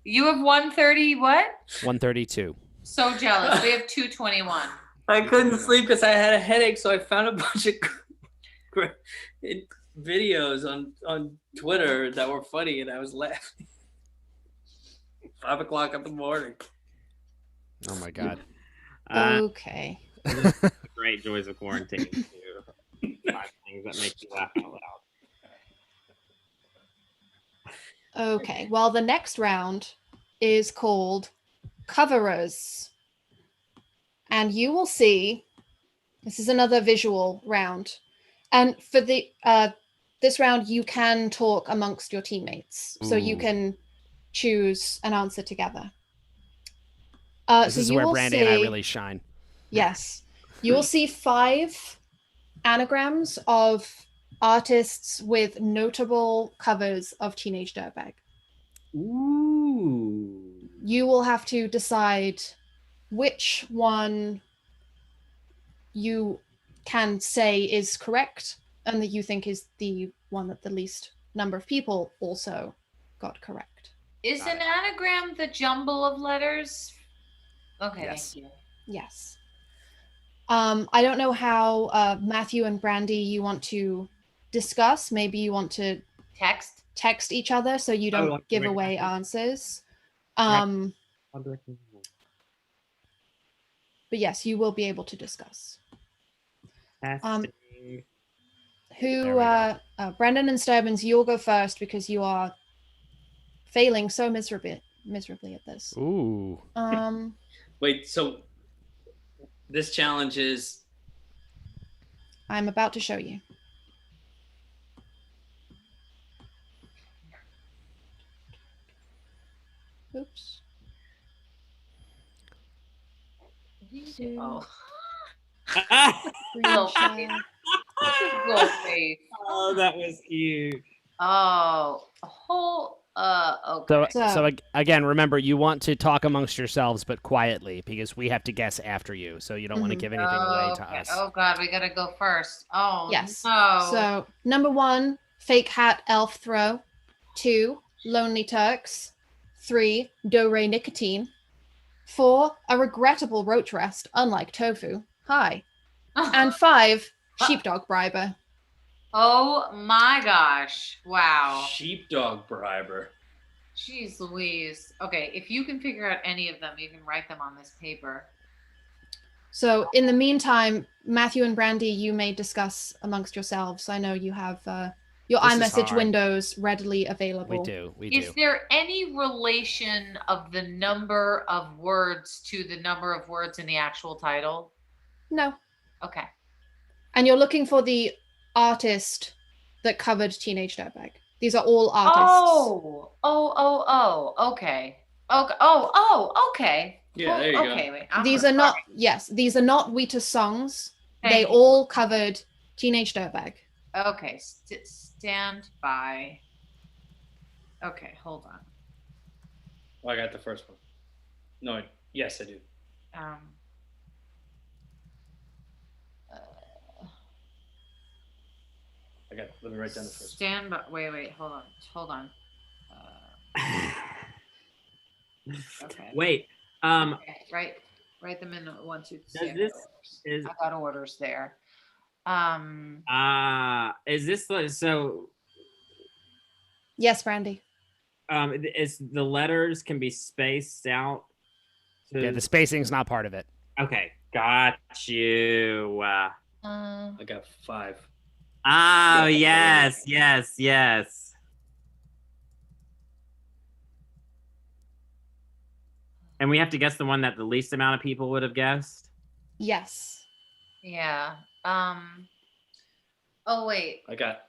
you have 130 what? 132. So jealous. We have 221. I couldn't sleep because I had a headache, so I found a bunch of videos on Twitter that were funny, and I was laughing. 5 o'clock in the morning. Oh my God. Okay. The great joys of quarantine. Too. 5 things that make you laugh out loud. Okay. Well, the next round is called Coverers. And you will see, this is another visual round. And for the this round, you can talk amongst your teammates. So you Ooh. can choose an answer together. This so is you where will Brandy and I see- really shine. Yes. You will see 5 anagrams of artists with notable covers of Teenage Dirtbag. Ooh. You will have to decide which one you can say is correct and that you think is the one that the least number of people also got correct. Is Got an anagram the jumble of letters? Okay, Yes. thank you. Yes. I don't know how Matthew and Brandy you want to discuss. Maybe you want to Text? text each other so you don't like give the way away that- answers. Right. But yes, you will be able to discuss. Testing. There we go. Brendan and Stubbins, you'll go first because you are failing so miserably at this. Ooh. Wait, so this challenge is I'm about to show you. Oops. Oh. Screen share. Go face. Oh, that was cute. Oh, a whole. Okay. So again, remember, you want to talk amongst yourselves, but quietly, because we have to guess after you. So you don't want to give anything away to Okay. us. Oh God, we gotta go first. Oh Yes. no. So number 1, fake hat elf throw. 2, lonely Turks. 3, do re nicotine. 4, a regrettable roach rest, unlike tofu. Hi. And 5, sheepdog briber. Oh my gosh! Wow. sheepdog briber. Jeez Louise. Okay, if you can figure out any of them, you can write them on this paper. So in the meantime, Matthew and Brandy, you may discuss amongst yourselves. I know you have your This is iMessage hard. windows readily available. We Is do. there any relation of the number of words to the number of words in the actual title? No. Okay. And you're looking for the artist that covered Teenage Dirtbag. These are all artists. Okay. Okay. Yeah, there you Okay, go. wait. These are not Wheatus songs. They Thank you. all covered Teenage Dirtbag. Okay, stand by. Okay, hold on. Oh, I got the first one. No, yes, I do. Let me write down the first one. Stand by. Wait. Hold on. Okay. Wait. Okay, write them in 1, 2, 3. I got orders there. Is this so? Yes, Brandy. Is the letters can be spaced out? Yeah, the spacing's not part of it. Okay, got you. I got 5. Oh, yes. And we have to guess the one that the least amount of people would have guessed? Yes. Yeah. Oh wait. I got.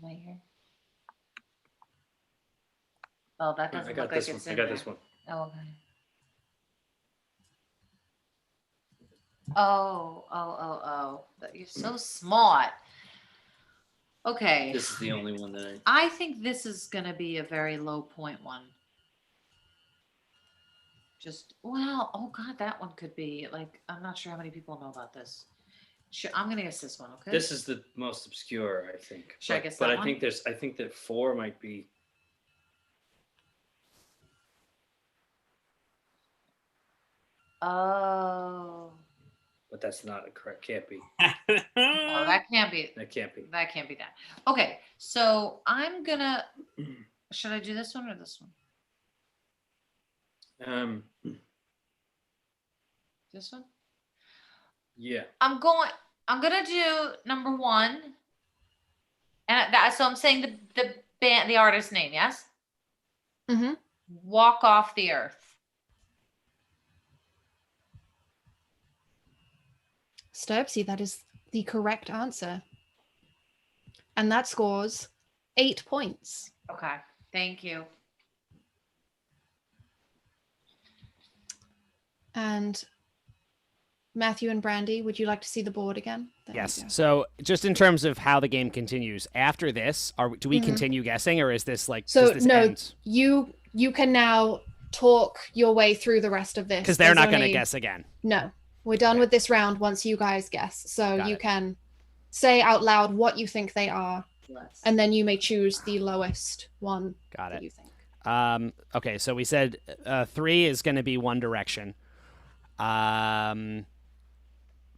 Right here. Oh, that doesn't I got look this like one. it's I in got there. this one. Oh, okay. Oh. You're so smart. Okay. This is the only one that I think this is gonna be a very low point one. Oh God, that one could be like, I'm not sure how many people know about this. Sure, I'm gonna guess this one, okay? This is the most obscure, I think. Should I guess but that I one? think I think that 4 might be. Oh. But that's not a correct. Can't be. Oh, that can't be. That can't be. That can't be that. Okay, so I'm gonna. Should I do this one or this one? This one. Yeah. I'm gonna do number 1, and so I'm saying the band, the artist name. Yes. Mm-hmm. Walk Off the Earth. Sturbsy, that is the correct answer. And that scores 8 points. Okay, thank you. And Matthew and Brandy, would you like to see the board again? There you Yes. go. So just in terms of how the game continues, after this, do we continue guessing, or is this like So does this no, end? you can now talk your way through the rest of this. Because they're There's not going to only- guess again. No, we're done with this round once you guys guess. So Got you it. can say out loud what you think they are, Let's. and then you may choose the lowest one Got that it. you think. Okay, so we said 3 is going to be One Direction.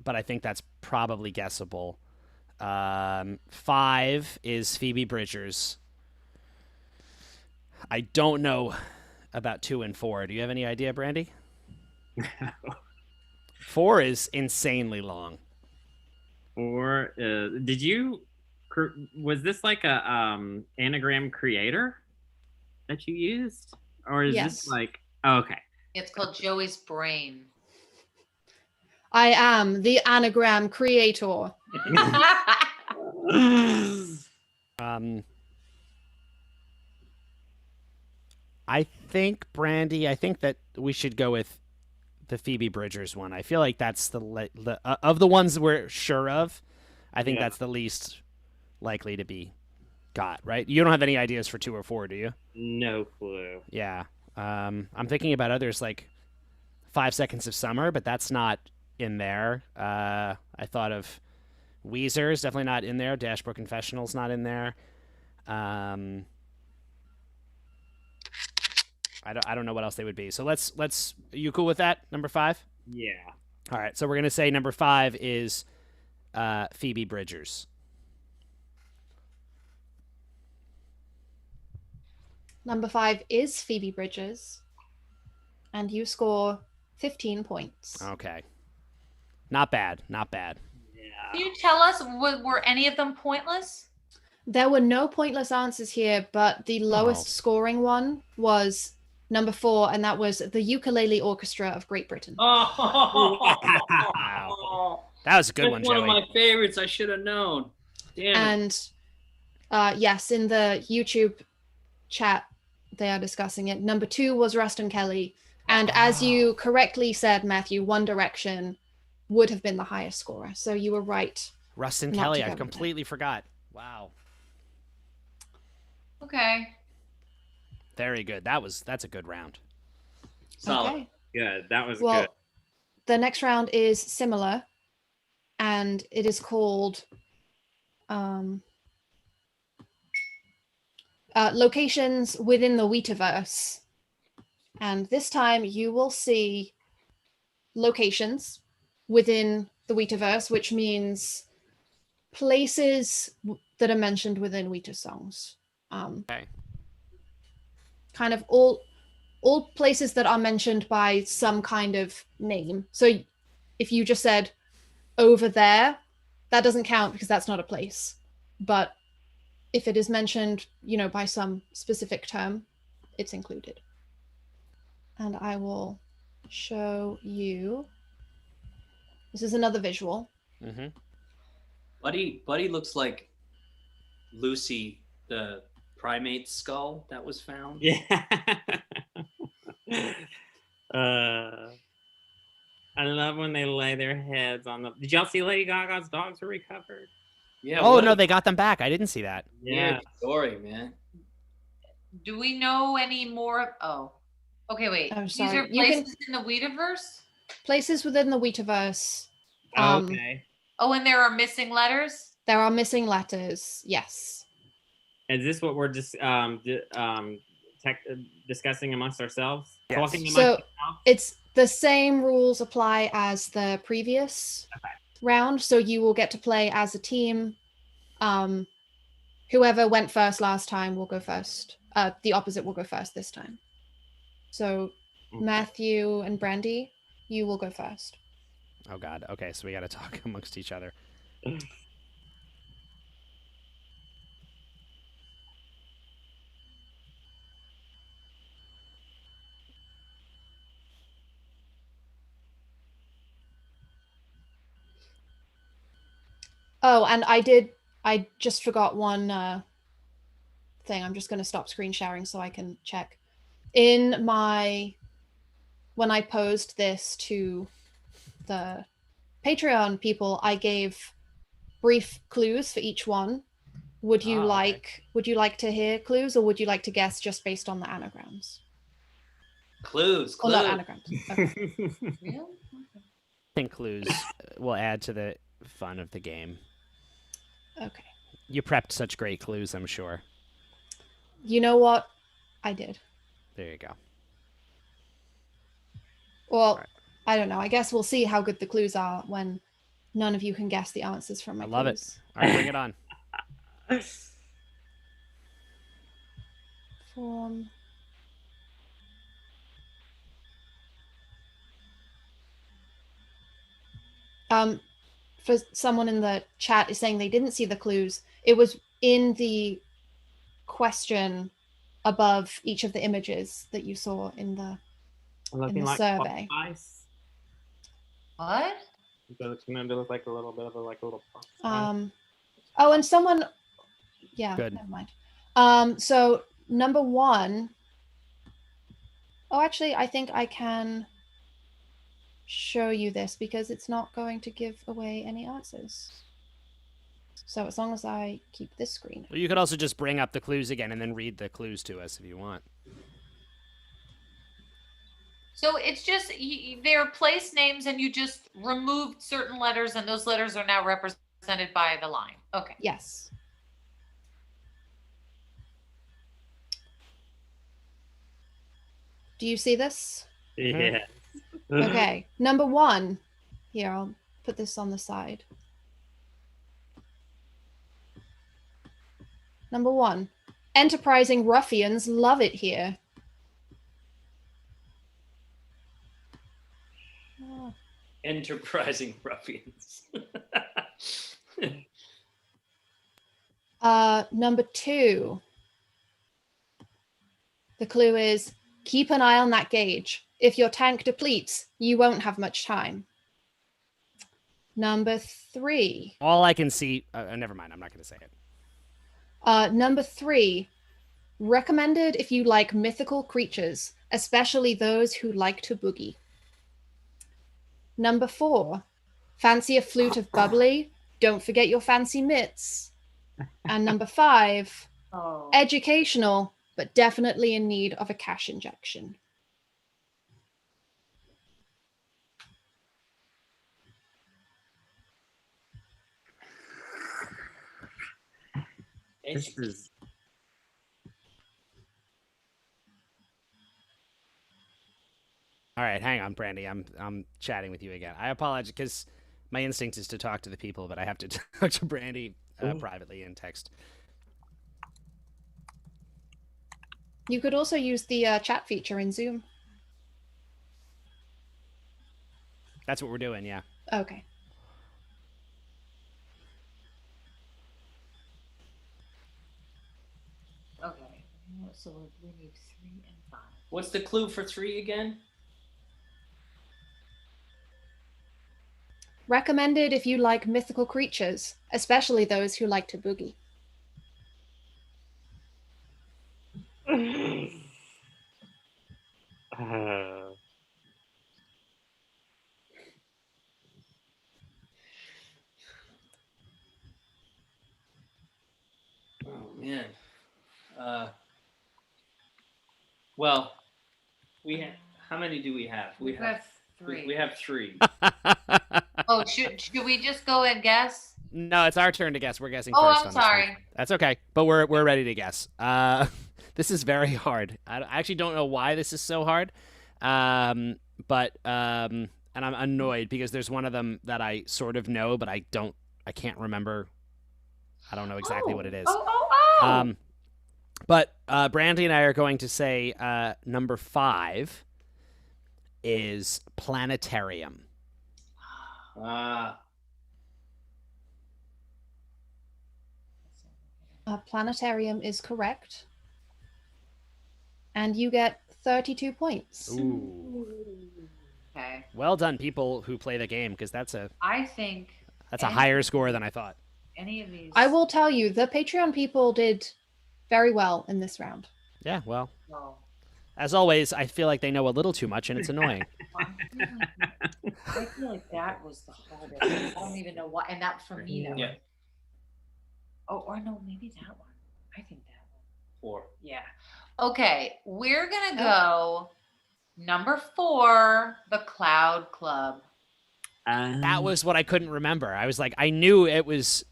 But I think that's probably guessable. 5 is Phoebe Bridgers. I don't know about 2 and 4. Do you have any idea, Brandy? 4 is insanely long. Or did you? Was this like a anagram creator that you used, or is Yes. this like? Oh, okay. It's called Joey's brain. I am the anagram creator. I think Brandy. I think that we should go with the Phoebe Bridgers one. I feel like that's the of the ones we're sure of. I think that's the least likely to be got. Right? You don't have any ideas for 2 or 4, do you? No clue. Yeah. I'm thinking about others like 5 Seconds of Summer, but that's not in there. I thought of Weezer's definitely not in there. Dashboard Confessional's not in there. I don't know what else they would be. So let's are you cool with that? Number 5? Yeah. All right. So we're gonna say number 5 is Phoebe Bridgers. Number 5 is Phoebe Bridgers. And you score 15 points. Okay. Not bad. Not bad. Yeah. Can you tell us, were any of them pointless? There were no pointless answers here, but the lowest Oh. scoring one was number 4, and that was the Ukulele Orchestra of Great Britain. Wow. That was a good one, That's one Joey. of my favorites. I should have known. Damn it. And yes, in the YouTube chat, they are discussing it. Number 2 was Ruston Kelly. And as you correctly said, Matthew, One Direction would have been the highest scorer. So you were right. Rustin Not Kelly, to go I with completely forgot. Wow. Okay. Very good. That's a good round. Solid. Okay. Good. That was Well, good. the next round is similar, and it is called Locations Within the Wheativerse. And this time you will see locations within the Wheativerse, which means places that are mentioned within Wheatus songs. Okay. Kind of all places that are mentioned by some kind of name. So if you just said over there, that doesn't count because that's not a place. But if it is mentioned, by some specific term, it's included. And I will show you. This is another visual. Mm-hmm. Buddy looks like Lucy, the primate skull that was found. Yeah. I love when they lay their heads on the. Did y'all see Lady Gaga's dogs were recovered? Yeah. Oh what no, a they got them back. I didn't see that. weird story, man. Do we know any more? Oh. Okay, wait. I'm These sorry. are You can- places in the Wheativerse? Places within the Wheativerse. Okay. Oh, and there are missing letters? There are missing letters. Yes. Is this what we're just discussing amongst ourselves? Yes. Talking amongst So ourselves? it's the same rules apply as the previous round. So you will get to play as a team. Whoever went first last time will go first. The opposite will go first this time. So Matthew and Brandy, you will go first. Oh God. Okay, so we got to talk amongst each other. Oh, and I just forgot one thing. I'm just going to stop screen sharing so I can check. When I posed this to the Patreon people, I gave brief clues for each one. Would you like to hear clues, or would you like to guess just based on the anagrams? Clues. Or not anagrams. Okay. Really? I think clues will add to the fun of the game. Okay. You prepped such great clues, I'm sure. You know what? I did. There you go. Well, Right. I don't know. I guess we'll see how good the clues are when none of you can guess the answers from my I love it. clues. All right, bring it on. Form For someone in the chat is saying they didn't see the clues. It was in the question above each of the images that you saw in the survey. Ice. What? It's gonna look like a little bit of a little. Oh, and someone. Yeah. Good. Never mind. So number 1. Oh, actually, I think I can show you this because it's not going to give away any answers. So as long as I keep this screen. Well, you could also just bring up the clues again and then read the clues to us if you want. So it's just they're place names, and you just removed certain letters, and those letters are now represented by the line. Okay. Yes. Do you see this? Yeah. Okay. Number 1. Here, I'll put this on the side. Number 1. Enterprising ruffians love it here. Oh. Enterprising ruffians. Number 2. The clue is keep an eye on that gauge. If your tank depletes, you won't have much time. Number 3. All I can see. Never mind. I'm not going to say it. Number 3. Recommended if you like mythical creatures, especially those who like to boogie. Number 4. Fancy a flute of bubbly? Don't forget your fancy mitts. And number 5. Educational, but definitely in need of a cash injection. This is. All right, hang on, Brandy. I'm chatting with you again. I apologize because my instinct is to talk to the people, but I have to talk to Brandy privately in text. You could also use the chat feature in Zoom. That's what we're doing, yeah. Okay. Okay. So we need 3 and 5. What's the clue for 3 again? Recommended if you like mythical creatures, especially those who like to boogie. Oh man. Well, we have. How many do we have? We have 3. We have 3. Oh, should we just go and guess? No, it's our turn to guess. We're guessing Oh, first. I'm on this one. sorry. That's okay, but we're ready to guess. This is very hard. I actually don't know why this is so hard, and I'm annoyed because there's one of them that I sort of know, but I can't remember. I don't know exactly what it is. But Brandy and I are going to say number 5 is planetarium. Planetarium is correct. And you get 32 points. Ooh. Okay. Well done, people who play the game, because that's a higher score than I thought. Any of these? I will tell you, the Patreon people did very well in this round. Yeah, well, No. as always, I feel like they know a little too much, and it's annoying. I feel like that was the hardest. I don't even know why. And that for me, that Yeah. one. Oh, or no, maybe that one. I think that one. 4. Yeah. Okay, we're gonna go number 4, the Cloud Club. That was what I couldn't remember. I was like, I knew it was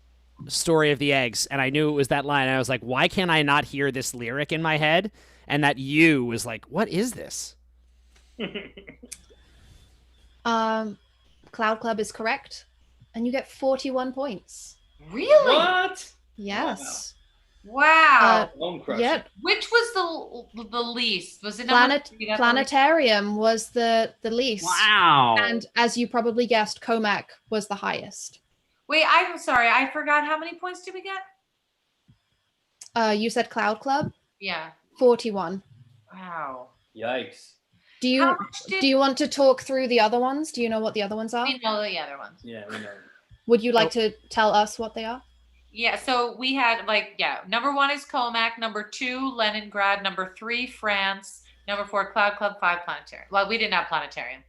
Story of the Eggs, and I knew it was that line. And I was like, why can't I not hear this lyric in my head? And that you was like, what is this? Cloud Club is correct. And you get 41 points. Really? What? Yes. Wow. Bone crusher. Yep. Which was the least? Was it Planetarium was the least. Wow. And as you probably guessed, Comac was the highest. Wait, I'm sorry. I forgot. How many points did we get? You said Cloud Club? Yeah. 41. Wow. Yikes. Do you want to talk through the other ones? Do you know what the other ones are? We know the other ones. Yeah, we know. Would you like to tell us what they are? Yeah, so we had number 1 is Comac, number 2 Leningrad, number 3 France, number 4 Cloud Club, 5 Planetarium. Well, we didn't have Planetarium.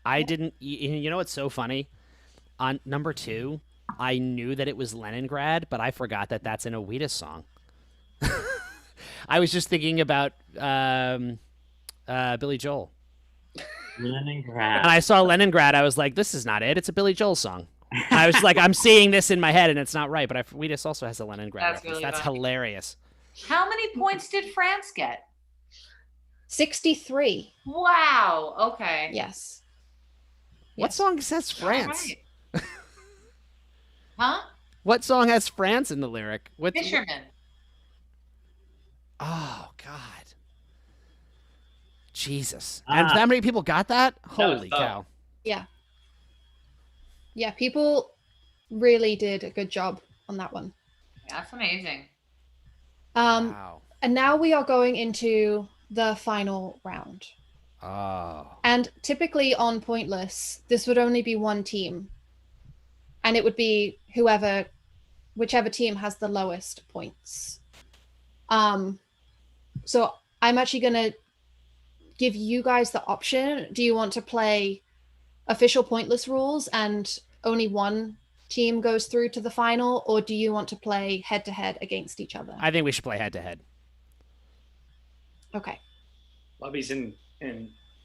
I didn't. You know what's so funny? On number 2, I knew that it was Leningrad, but I forgot that that's in a Wheatus song. I was just thinking about Billy Joel. Leningrad. And I saw Leningrad. I was like, this is not it. It's a Billy Joel song. I was like, I'm seeing this in my head, and it's not right. But Wheatus also has a Leningrad reference. Really That's funny. hilarious. How many points did France get? 63. Wow. Okay. Yes. What song says France? Right. Huh? What song has France in the lyric? Fisherman. Oh, God. Jesus. And that many people got that? Holy cow. Yeah. Yeah, people really did a good job on that one. That's amazing. Wow. And now we are going into the final round. Oh. And typically on Pointless, this would only be one team. And it would be whichever team has the lowest points. So I'm actually going to give you guys the option. Do you want to play official Pointless rules and only one team goes through to the final, or do you want to play head-to-head against each other? I think we should play head-to-head. Okay. Bobby's and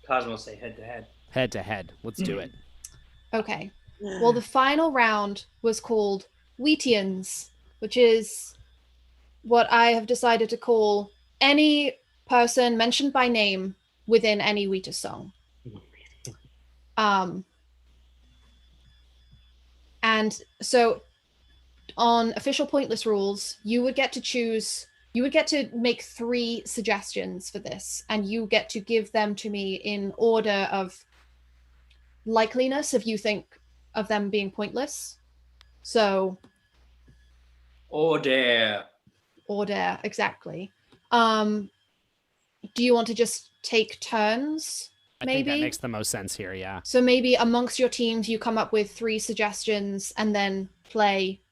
Cosmos say head-to-head. Head-to-head. Let's do it. Okay. Well, the final round was called Wheatians, which is what I have decided to call any person mentioned by name within any Wheatus song. And so on official Pointless rules, you would get to make 3 suggestions for this, and you get to give them to me in order of likeliness if you think of them being pointless. So Order, exactly. Do you want to just take turns? I think that makes the most sense here, yeah. So maybe amongst your teams, you come up with 3 suggestions and then play.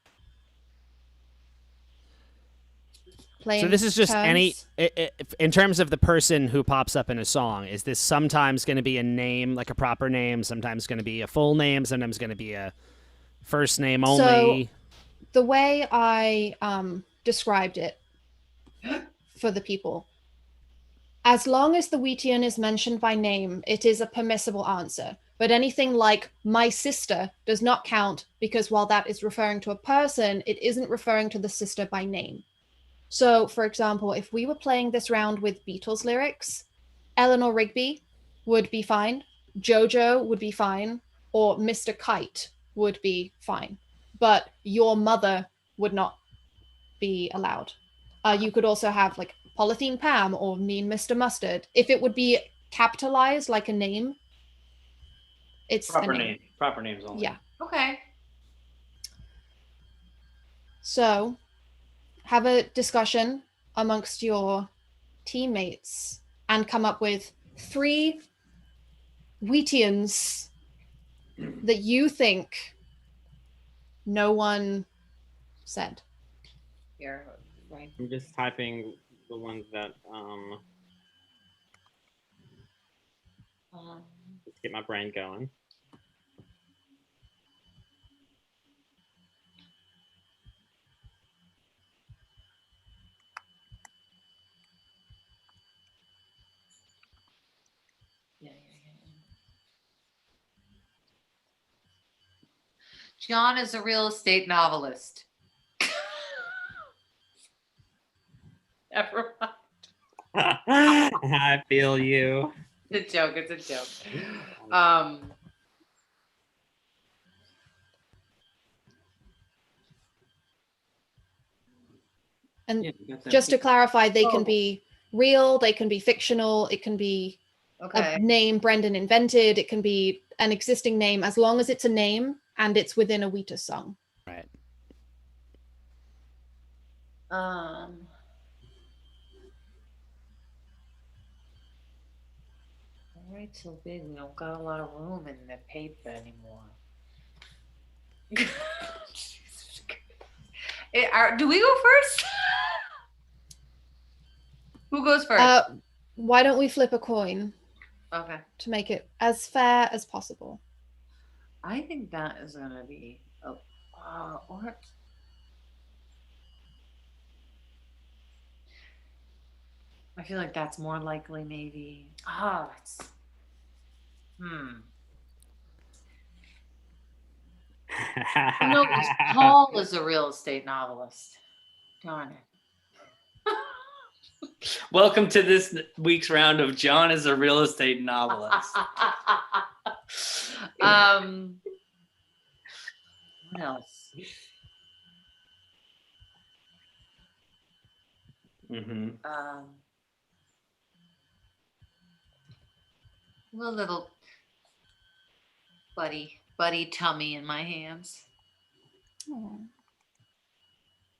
So this is just in terms of the person who pops up in a song, is this sometimes going to be a name, like a proper name, sometimes going to be a full name, sometimes going to be a first name only? So the way I described it for the people, as long as the Wheatian is mentioned by name, it is a permissible answer. But anything like my sister does not count, because while that is referring to a person, it isn't referring to the sister by name. So, for example, if we were playing this round with Beatles lyrics, Eleanor Rigby would be fine, Jojo would be fine, or Mr. Kite would be fine. But your mother would not be allowed. You could also have like Polythene Pam or Mean Mr. Mustard. If it would be capitalized like a name, it's proper a name. Proper names only. Yeah. Okay. So have a discussion amongst your teammates and come up with 3 Wheatians that you think no one said. Here, right. I'm just typing the ones that let's get my brain going. Yeah. John is a real estate novelist. Never mind. I feel you. It's a joke. And Yeah, you got that. just to clarify, they can Oh. be real, they can be fictional, it can be Okay. a name Brendan invented, it can be an existing name, as long as it's a name and it's within a Wheatus song. Right. Right, so big we don't got a lot of room in the paper anymore. Do we go first? Who goes first? Why don't we flip a coin Okay. to make it as fair as possible? I think that is gonna be or I feel like that's more likely maybe. It's no, because Paul is a real estate novelist. Darn it. Welcome to this week's round of John is a real estate novelist. What else? Mm-hmm. A little buddy tummy in my hands. Oh.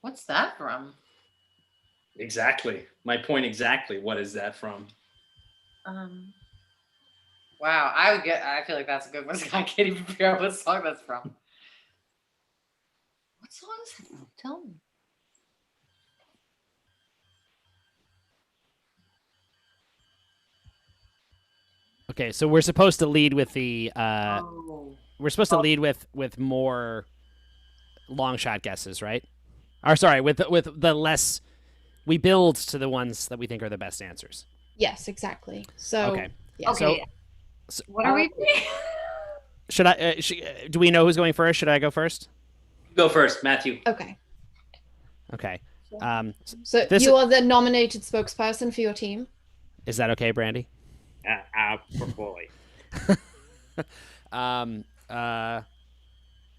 What's that from? Exactly. My point exactly. What is that from? Wow, I feel like that's a good one. I can't even figure out what song that's from. What song is that from? Tell me. Okay, so we're supposed to lead with the we're supposed to lead with more long shot guesses, right? Or sorry, with the less, we build to the ones that we think are the best answers. Yes, exactly. So Okay. yeah. Okay. So What are we doing? should I? Do we know who's going first? Should I go first? Go first, Matthew. Okay. Okay. So you are the nominated spokesperson for your team. Is that okay, Brandy? Fully.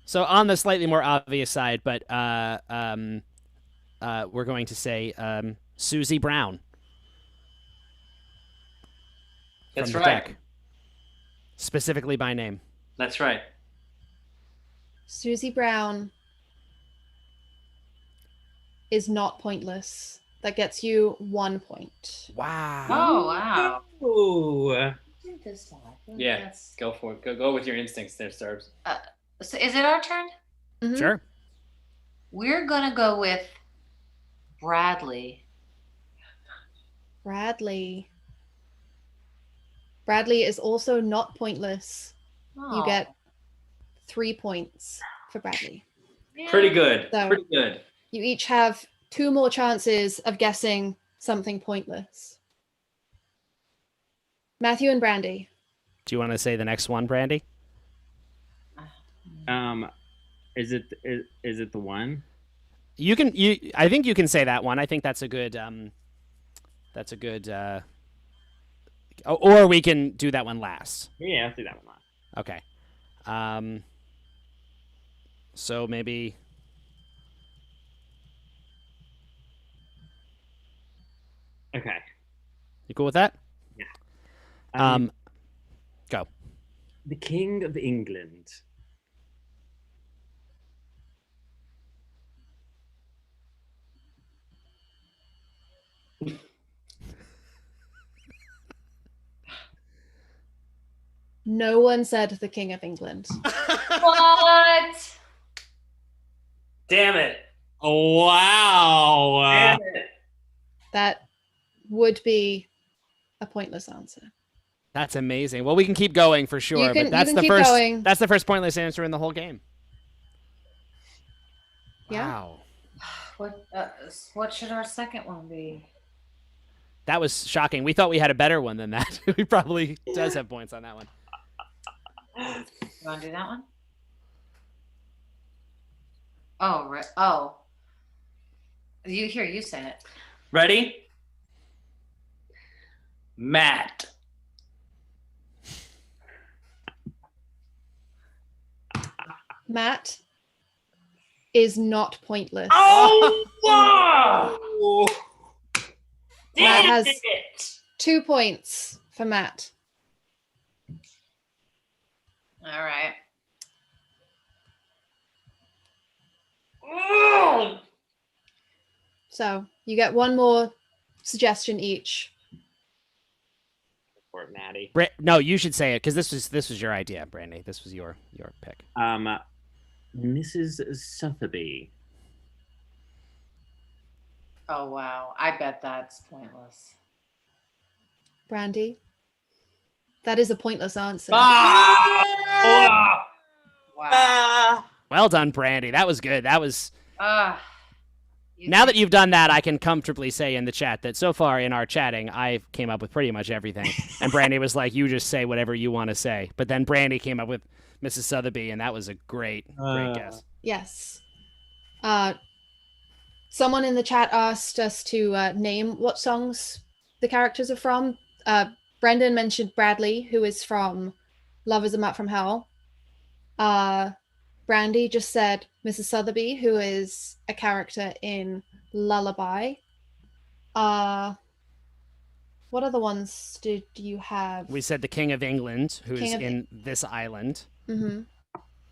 So on the slightly more obvious side, but we're going to say Susie Brown. That's from the right. deck. Specifically by name. That's right. Susie Brown is not pointless. That gets you 1 point. Wow. Oh wow. Ooh. Yeah, go for it. Go with your instincts there, Starbs. So is it our turn? Mhm. Sure. We're gonna go with Bradley. Bradley is also not pointless. Oh, You get 3 points for Bradley. yeah. Pretty good. So- Pretty good. You each have 2 more chances of guessing something pointless. Matthew and Brandy. Do you want to say the next one, Brandy? Is it the one? You can. I think you can say that one. I think that's a good. That's a good. Or we can do that one last. Yeah, I'll do that one last. Okay. So maybe. Okay. You cool with that? Yeah. Go. The King of England. No one said the King of England. What? Damn it. Oh, wow. Damn it. That would be a pointless answer. That's amazing. Well, we can keep going for sure, You can- but that's you can the keep first. going. That's the first pointless answer in the whole game. Yeah. Wow. What should our second one be? That was shocking. We thought we had a better one than that. We probably does have points on that one. You want to do that one? Oh, right. Oh. You say it. Ready? Matt. Matt is not pointless. Oh, wow! Matt Damn has it! 2 points for Matt. All right. Oh! So you get one more suggestion each. Or Maddie. No, you should say it because this was your idea, Brandy. This was your pick. Mrs. Sotheby. Oh wow, I bet that's pointless. Brandy, that is a pointless answer. Ah! Wow. Well done, Brandy. That was good. That was. Ah. Now that you've done that, I can comfortably say in the chat that so far in our chatting, I came up with pretty much everything. And Brandy was like, you just say whatever you want to say. But then Brandy came up with Mrs. Sotheby, and that was a great guess. Yes. Someone in the chat asked us to name what songs the characters are from. Brendan mentioned Bradley, who is from Love is a Map from Hell. Brandy just said Mrs. Sotheby, who is a character in Lullaby. What other ones did you have? We said the King of England, who is King of in this island. Mm-hmm.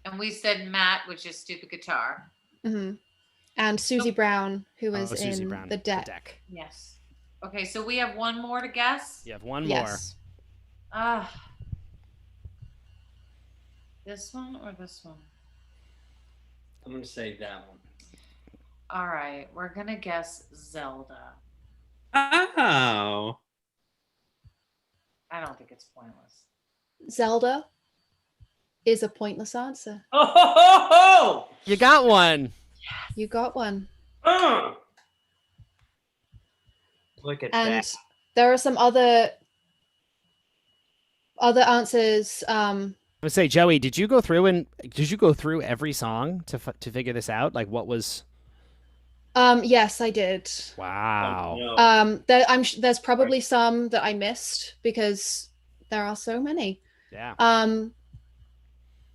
And we said Matt, which is stupid guitar. Mm-hmm. And Susie Brown, who is Susie in Brown, the deck. Yes. Okay, so we have one more to guess. You have one Yes. Ah. This one or this one? I'm gonna say that one. All right, we're gonna guess Zelda. Oh. I don't think it's pointless. Zelda is a pointless answer. Oh! more. You got one. You got one. Look at And that. there are some other answers. I would say, Joey, did you go through every song to figure this out? Like, what was? Yes, I did. Wow. Oh, no. There's probably some that I missed because there are so many. Yeah.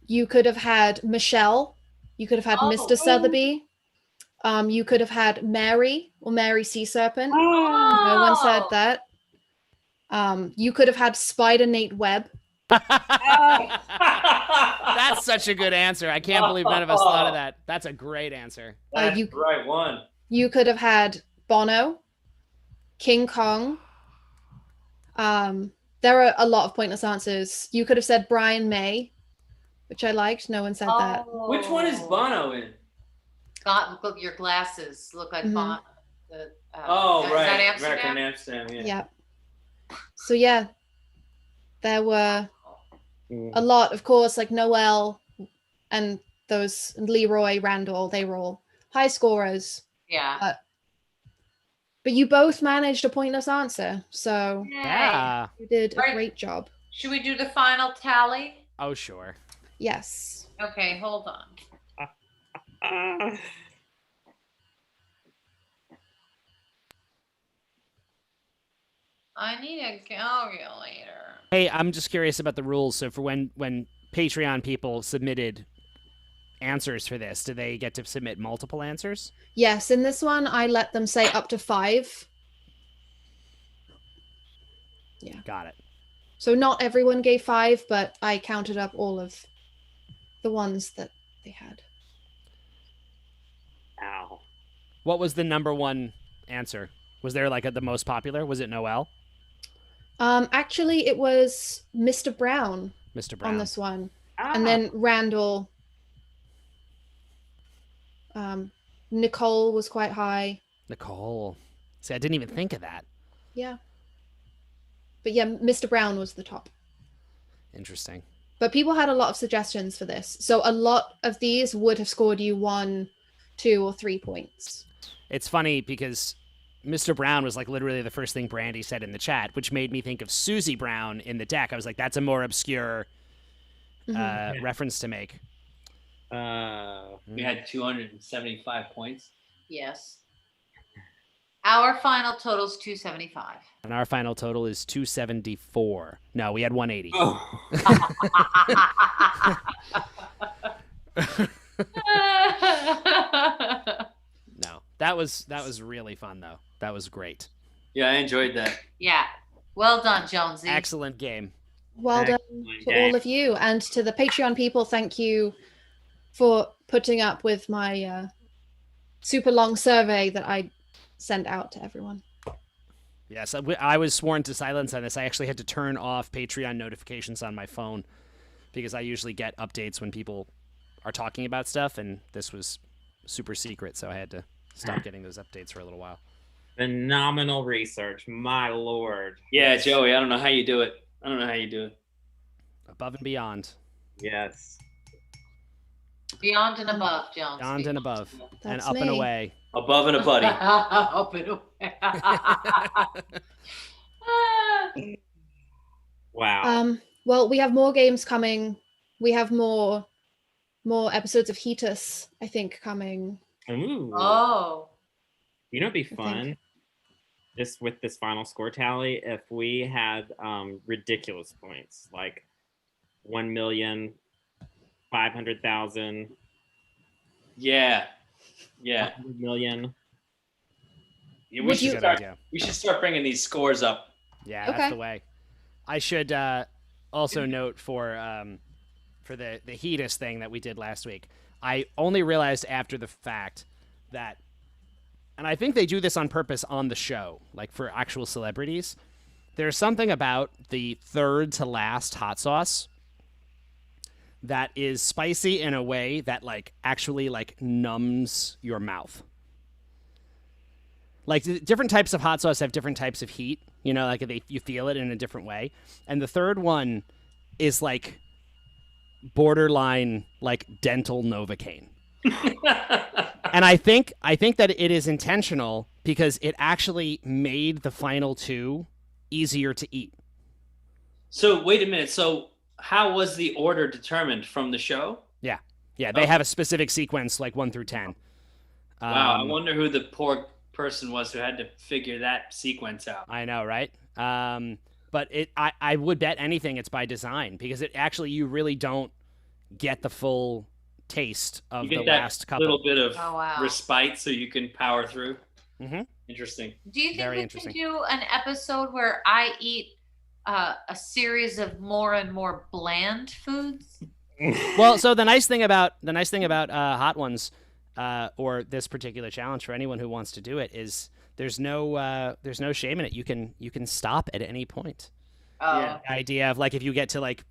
You could have had Michelle. You could have had Mr. Sotheby. You could have had Mary or Mary Sea Serpent. No one said that. You could have had Spider Nate Webb. That's such a good answer. I can't believe none of us thought of that. That's a great answer. That's the right one. You could have had Bono, King Kong. There are a lot of pointless answers. You could have said Brian May, which I liked. No one said that. Which one is Bono in? God, look, your glasses look like Mhm. Bono. Oh, is that right. Amsterdam? American Amsterdam, yeah. Yep. So yeah, there were a lot, of course, like Noel and those Leroy, Randall, they were all high scorers. Yeah. But you both managed a pointless answer. So Yay. Yeah. you did a Right. great job. Should we do the final tally? Oh, sure. Yes. Okay, hold on. I need a calculator. Hey, I'm just curious about the rules. So for when Patreon people submitted answers for this, do they get to submit multiple answers? Yes, in this one, I let them say up to 5. Got it. So not everyone gave 5, but I counted up all of the ones that they had. Ow. What was the number one answer? Was there like the most popular? Was it Noel? Actually, it was Mr. Brown Mr. Brown. on this one. Ah. And then Randall. Nicole was quite high. Nicole. See, I didn't even think of that. Yeah. But yeah, Mr. Brown was the top. Interesting. But people had a lot of suggestions for this. So a lot of these would have scored you 1, 2, or 3 points. It's funny because Mr. Brown was like literally the first thing Brandy said in the chat, which made me think of Susie Brown in the deck. I was like, that's a more obscure reference to make. We had 275 points. Yes. Our final total is 275. And our final total is 274. No, we had 180. Oh. No, that was really fun though. That was great. Yeah, I enjoyed that. Yeah. Well done, Jonesy. Excellent game. Well done to all of you, and to the Patreon people. Thank you for putting up with my super long survey that I sent out to everyone. Yes, I was sworn to silence on this. I actually had to turn off Patreon notifications on my phone because I usually get updates when people are talking about stuff, and this was super secret, so I had to stop getting those updates for a little while. Phenomenal research, my lord. Yeah, Joey, I don't know how you do it. Above and beyond. Yes. Beyond and above, Jones. Beyond and above. That's and up me. and away. Above and a buddy. Up and away. Wow. Well, we have more games coming. We have more episodes of Wheatus, I think, coming. Ooh. Oh. You know, it'd be fun. Just with this final score tally, if we had ridiculous points like 1,500,000. Yeah. 100 million. Yeah, Would you- we should start bringing these scores up. Yeah, Okay. that's the way. I should also note for the Wheatus thing that we did last week. I only realized after the fact that, and I think they do this on purpose on the show, like for actual celebrities. There's something about the third to last hot sauce that is spicy in a way that like actually like numbs your mouth. Like different types of hot sauce have different types of heat, you know, like you feel it in a different way. And the third one is like borderline like dental Novocaine. And I think that it is intentional because it actually made the final two easier to eat. So wait a minute. So how was the order determined from the show? Yeah, they have a specific sequence like 1 through 10. Wow, I wonder who the poor person was who had to figure that sequence out. I know, right? But I would bet anything it's by design because it actually you really don't get the full taste of the last couple. Little bit of Oh, wow. respite so you can power through. Mm-hmm. Interesting. Do you think Very we interesting. can do an episode where I eat a series of more and more bland foods? Well, so the nice thing about Hot Ones, or this particular challenge for anyone who wants to do it is there's no shame in it. You can stop at any point. Oh. Yeah. The idea of like if you get to like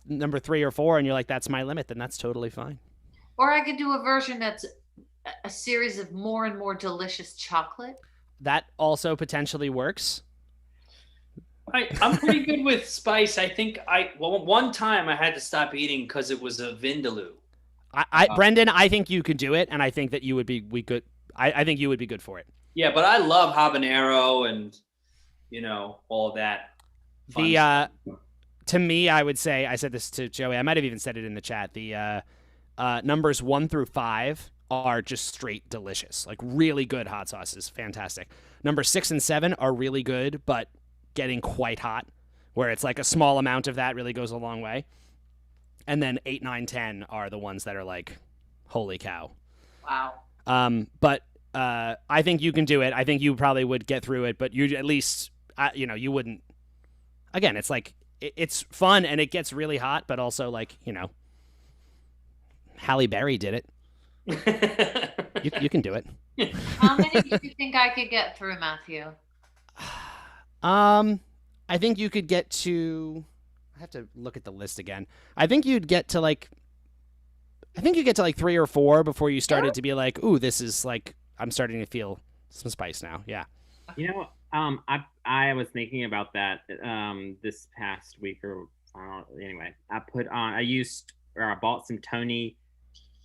number 3 or 4 and you're like that's my limit, then that's totally fine. Or I could do a version that's a series of more and more delicious chocolate. That also potentially works. I'm pretty good with spice. I think one time I had to stop eating because it was a vindaloo. Brendan, I think you could do it, and I think that you would be good. I think you would be good for it. Yeah, but I love habanero and all that. The to me, I would say I said this to Joey. I might have even said it in the chat. The numbers 1 through 5 are just straight delicious, like really good hot sauces, fantastic. Number 6 and 7 are really good, but getting quite hot, where it's like a small amount of that really goes a long way. And then 8, 9, 10 are the ones that are like, holy cow. Wow. But I think you can do it. I think you probably would get through it, but you at least, you wouldn't. Again, it's like, it's fun and it gets really hot, but also like, Halle Berry did it. You can do it. How many do you think I could get through, Matthew? I think you could get to. I have to look at the list again. I think you'd get to like. I think you get to like 3 or 4 before you started to be like, ooh, this is like I'm starting to feel some spice now. Yeah. I was thinking about that this past week anyway. I bought some Tony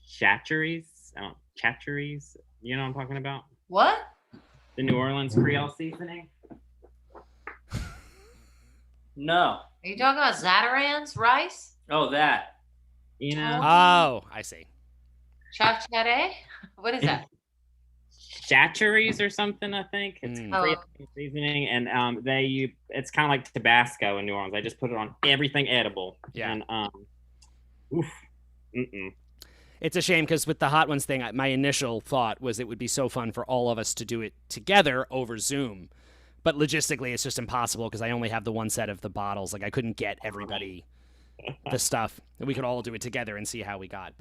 Chachere's. Chachere's. You know what I'm talking about? What? The New Orleans Creole seasoning. No. Are you talking about Zatarain's rice? Oh, that. Oh, I see. Chachere? What is that? Chachere's or something, I think. It's Creole seasoning, and it's kind of like Tabasco in New Orleans. I just put it on everything edible. Yeah. And It's a shame because with the Hot Ones thing, my initial thought was it would be so fun for all of us to do it together over Zoom. But logistically, it's just impossible because I only have the one set of the bottles. Like I couldn't get everybody the stuff. We could all do it together and see how we got.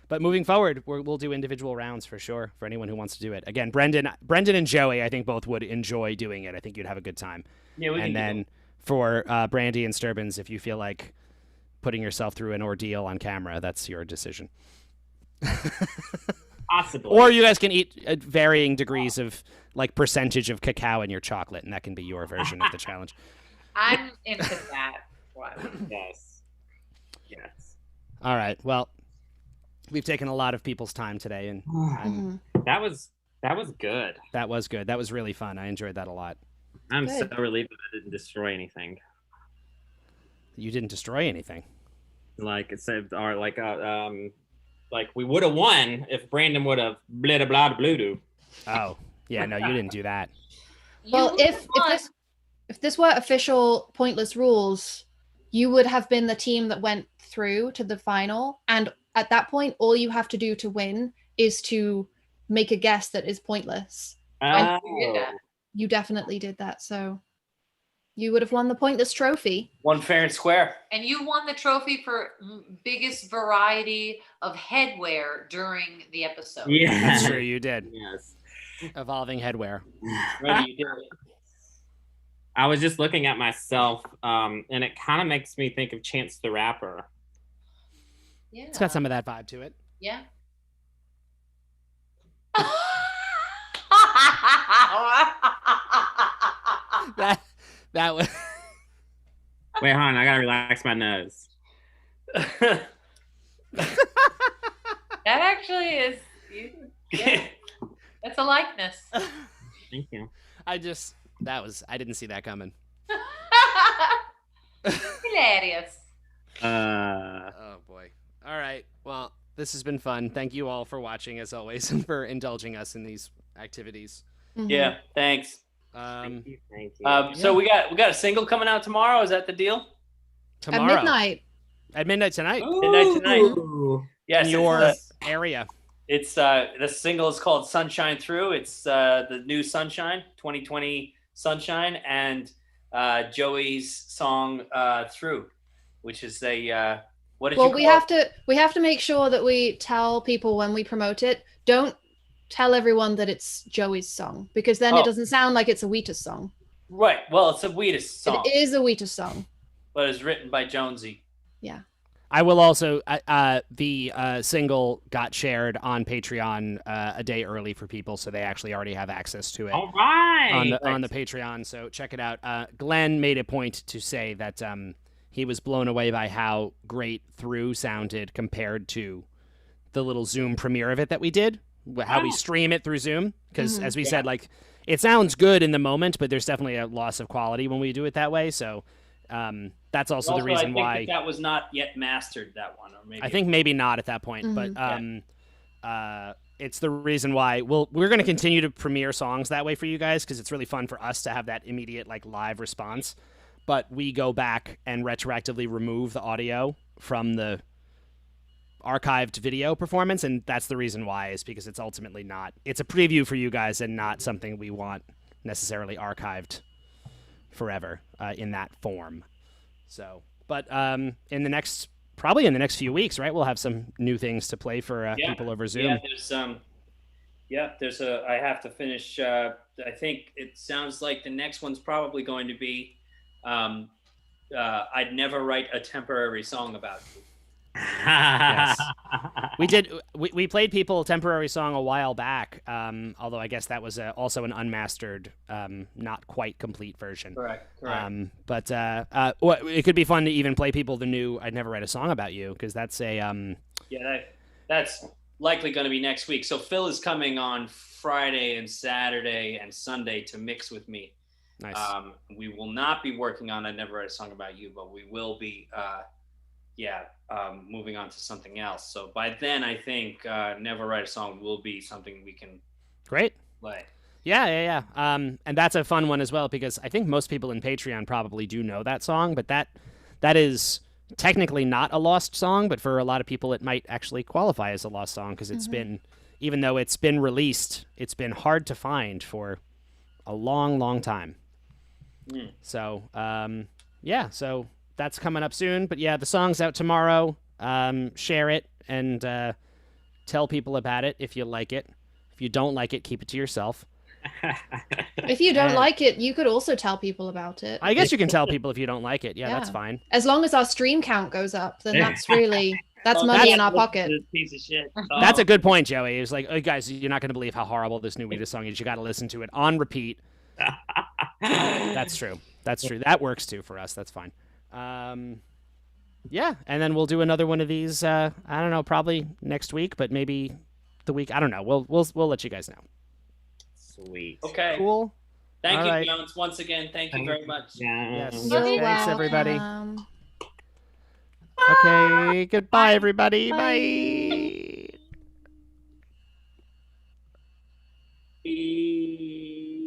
But moving forward, we'll do individual rounds for sure for anyone who wants to do it. Again, Brendan and Joey, I think both would enjoy doing it. I think you'd have a good time. Yeah, we can. And then for Brandy and Sturbans, if you feel like putting yourself through an ordeal on camera, that's your decision. Possibly. Or you guys can eat varying degrees of like percentage of cacao in your chocolate, and that can be your version of the challenge. I'm into that one. Yes. Yes. All right. Well, we've taken a lot of people's time today, and That was good. that was good. That was really fun. I enjoyed that a lot. I'm Good. so relieved that I didn't destroy anything. You didn't destroy anything. Like it said, or like we would have won if Brandon would have blah blah blah blue. Oh, yeah. No, you didn't do that. Well, You if won. this were official pointless rules, you would have been the team that went through to the final, and at that point, all you have to do to win is to make a guess that is pointless. And you did that. You definitely did that, so you would have won the pointless trophy. One fair and square. And you won the trophy for biggest variety of headwear during the episode. Yeah, That's true. You did. Yes. Evolving headwear. Randy, you did it. I was just looking at myself, and it kind of makes me think of Chance the Rapper. Yeah. It's got some of that vibe to it. Yeah. That was. Wait, hold on, I gotta relax my nose. That actually is. Yeah, that's a likeness. Thank you. I didn't see that coming. Hilarious. Oh boy. All right. Well, this has been fun. Thank you all for watching as always and for indulging us in these activities. Mhm. Yeah, thanks. Thank you. So we got a single coming out tomorrow. Is that the deal? At Tomorrow midnight. At midnight tonight Midnight tonight. Ooh. Yes, in your area. it's the single is called Sunshine Through. It's the new Sunshine, 2020 Sunshine, and Joey's song Through, which is a what did Well, you call we have to make sure that we tell people when we promote it. Don't tell everyone that it's Joey's song, because then Oh. it doesn't sound like it's a Wheatus song. Right. Well, it's a Wheatus song, It is a Wheatus song. but it's written by Jonesy. I will also the single got shared on Patreon a day early for people, so they actually already have access to it All right. on the Patreon. So check it out. Glenn made a point to say that he was blown away by how great Through sounded compared to the little Zoom premiere of it that we did, how we stream it through Zoom. Because as we said, like it sounds good in the moment, but there's definitely a loss of quality when we do it that way. So that's also the reason I think why that was not yet mastered, that one, or maybe I think maybe not at that point, but it's the reason why we're going to continue to premiere songs that way for you guys because it's really fun for us to have that immediate like live response. But we go back and retroactively remove the audio from the archived video performance, and that's the reason why is because it's ultimately not. It's a preview for you guys and not something we want necessarily archived forever in that form. So, but in the next few weeks, right? We'll have some new things to play for people over Zoom. Yeah, there's I have to finish. I think it sounds like the next one's probably going to be. I'd never write a temporary song about you. Yes. We played people a temporary song a while back, although I guess that was also an unmastered, not quite complete version. Correct. But it could be fun to even play people the new I'd Never Write a Song About You, because that's a that's likely going to be next week. So Phil is coming on Friday and Saturday and Sunday to mix with me. nice. We will not be working on I'd Never Write a Song About You, but we will be moving on to something else. So by then, I think Never Write a Song will be something we can Great. play. Yeah. And that's a fun one as well, because I think most people in Patreon probably do know that song, but that is technically not a lost song, but for a lot of people it might actually qualify as a lost song because it's been, even though it's been released, it's been hard to find for a long, long time. So, yeah, so that's coming up soon. But yeah, the song's out tomorrow. Share it and tell people about it if you like it. If you don't like it, keep it to yourself. If you don't like it, you could also tell people about it. I guess you can tell people if you don't like it. Yeah, that's fine. As long as our stream count goes up, then that's really, that's money in our pocket. This piece of shit. That's a good point, Joey. It was like, oh, guys, you're not going to believe how horrible this new Wheatus song is. You got to listen to it on repeat. That's true. That's true. That works too for us. That's fine. Yeah, and then we'll do another one of these. I don't know, probably next week, but maybe the week. I don't know. We'll let you guys know. Sweet. Okay. Cool. Thank All you, right. Jones, once again. Thank you very much. Yeah. Yes. You're Thanks, everybody. welcome. Okay. Goodbye, everybody. Bye.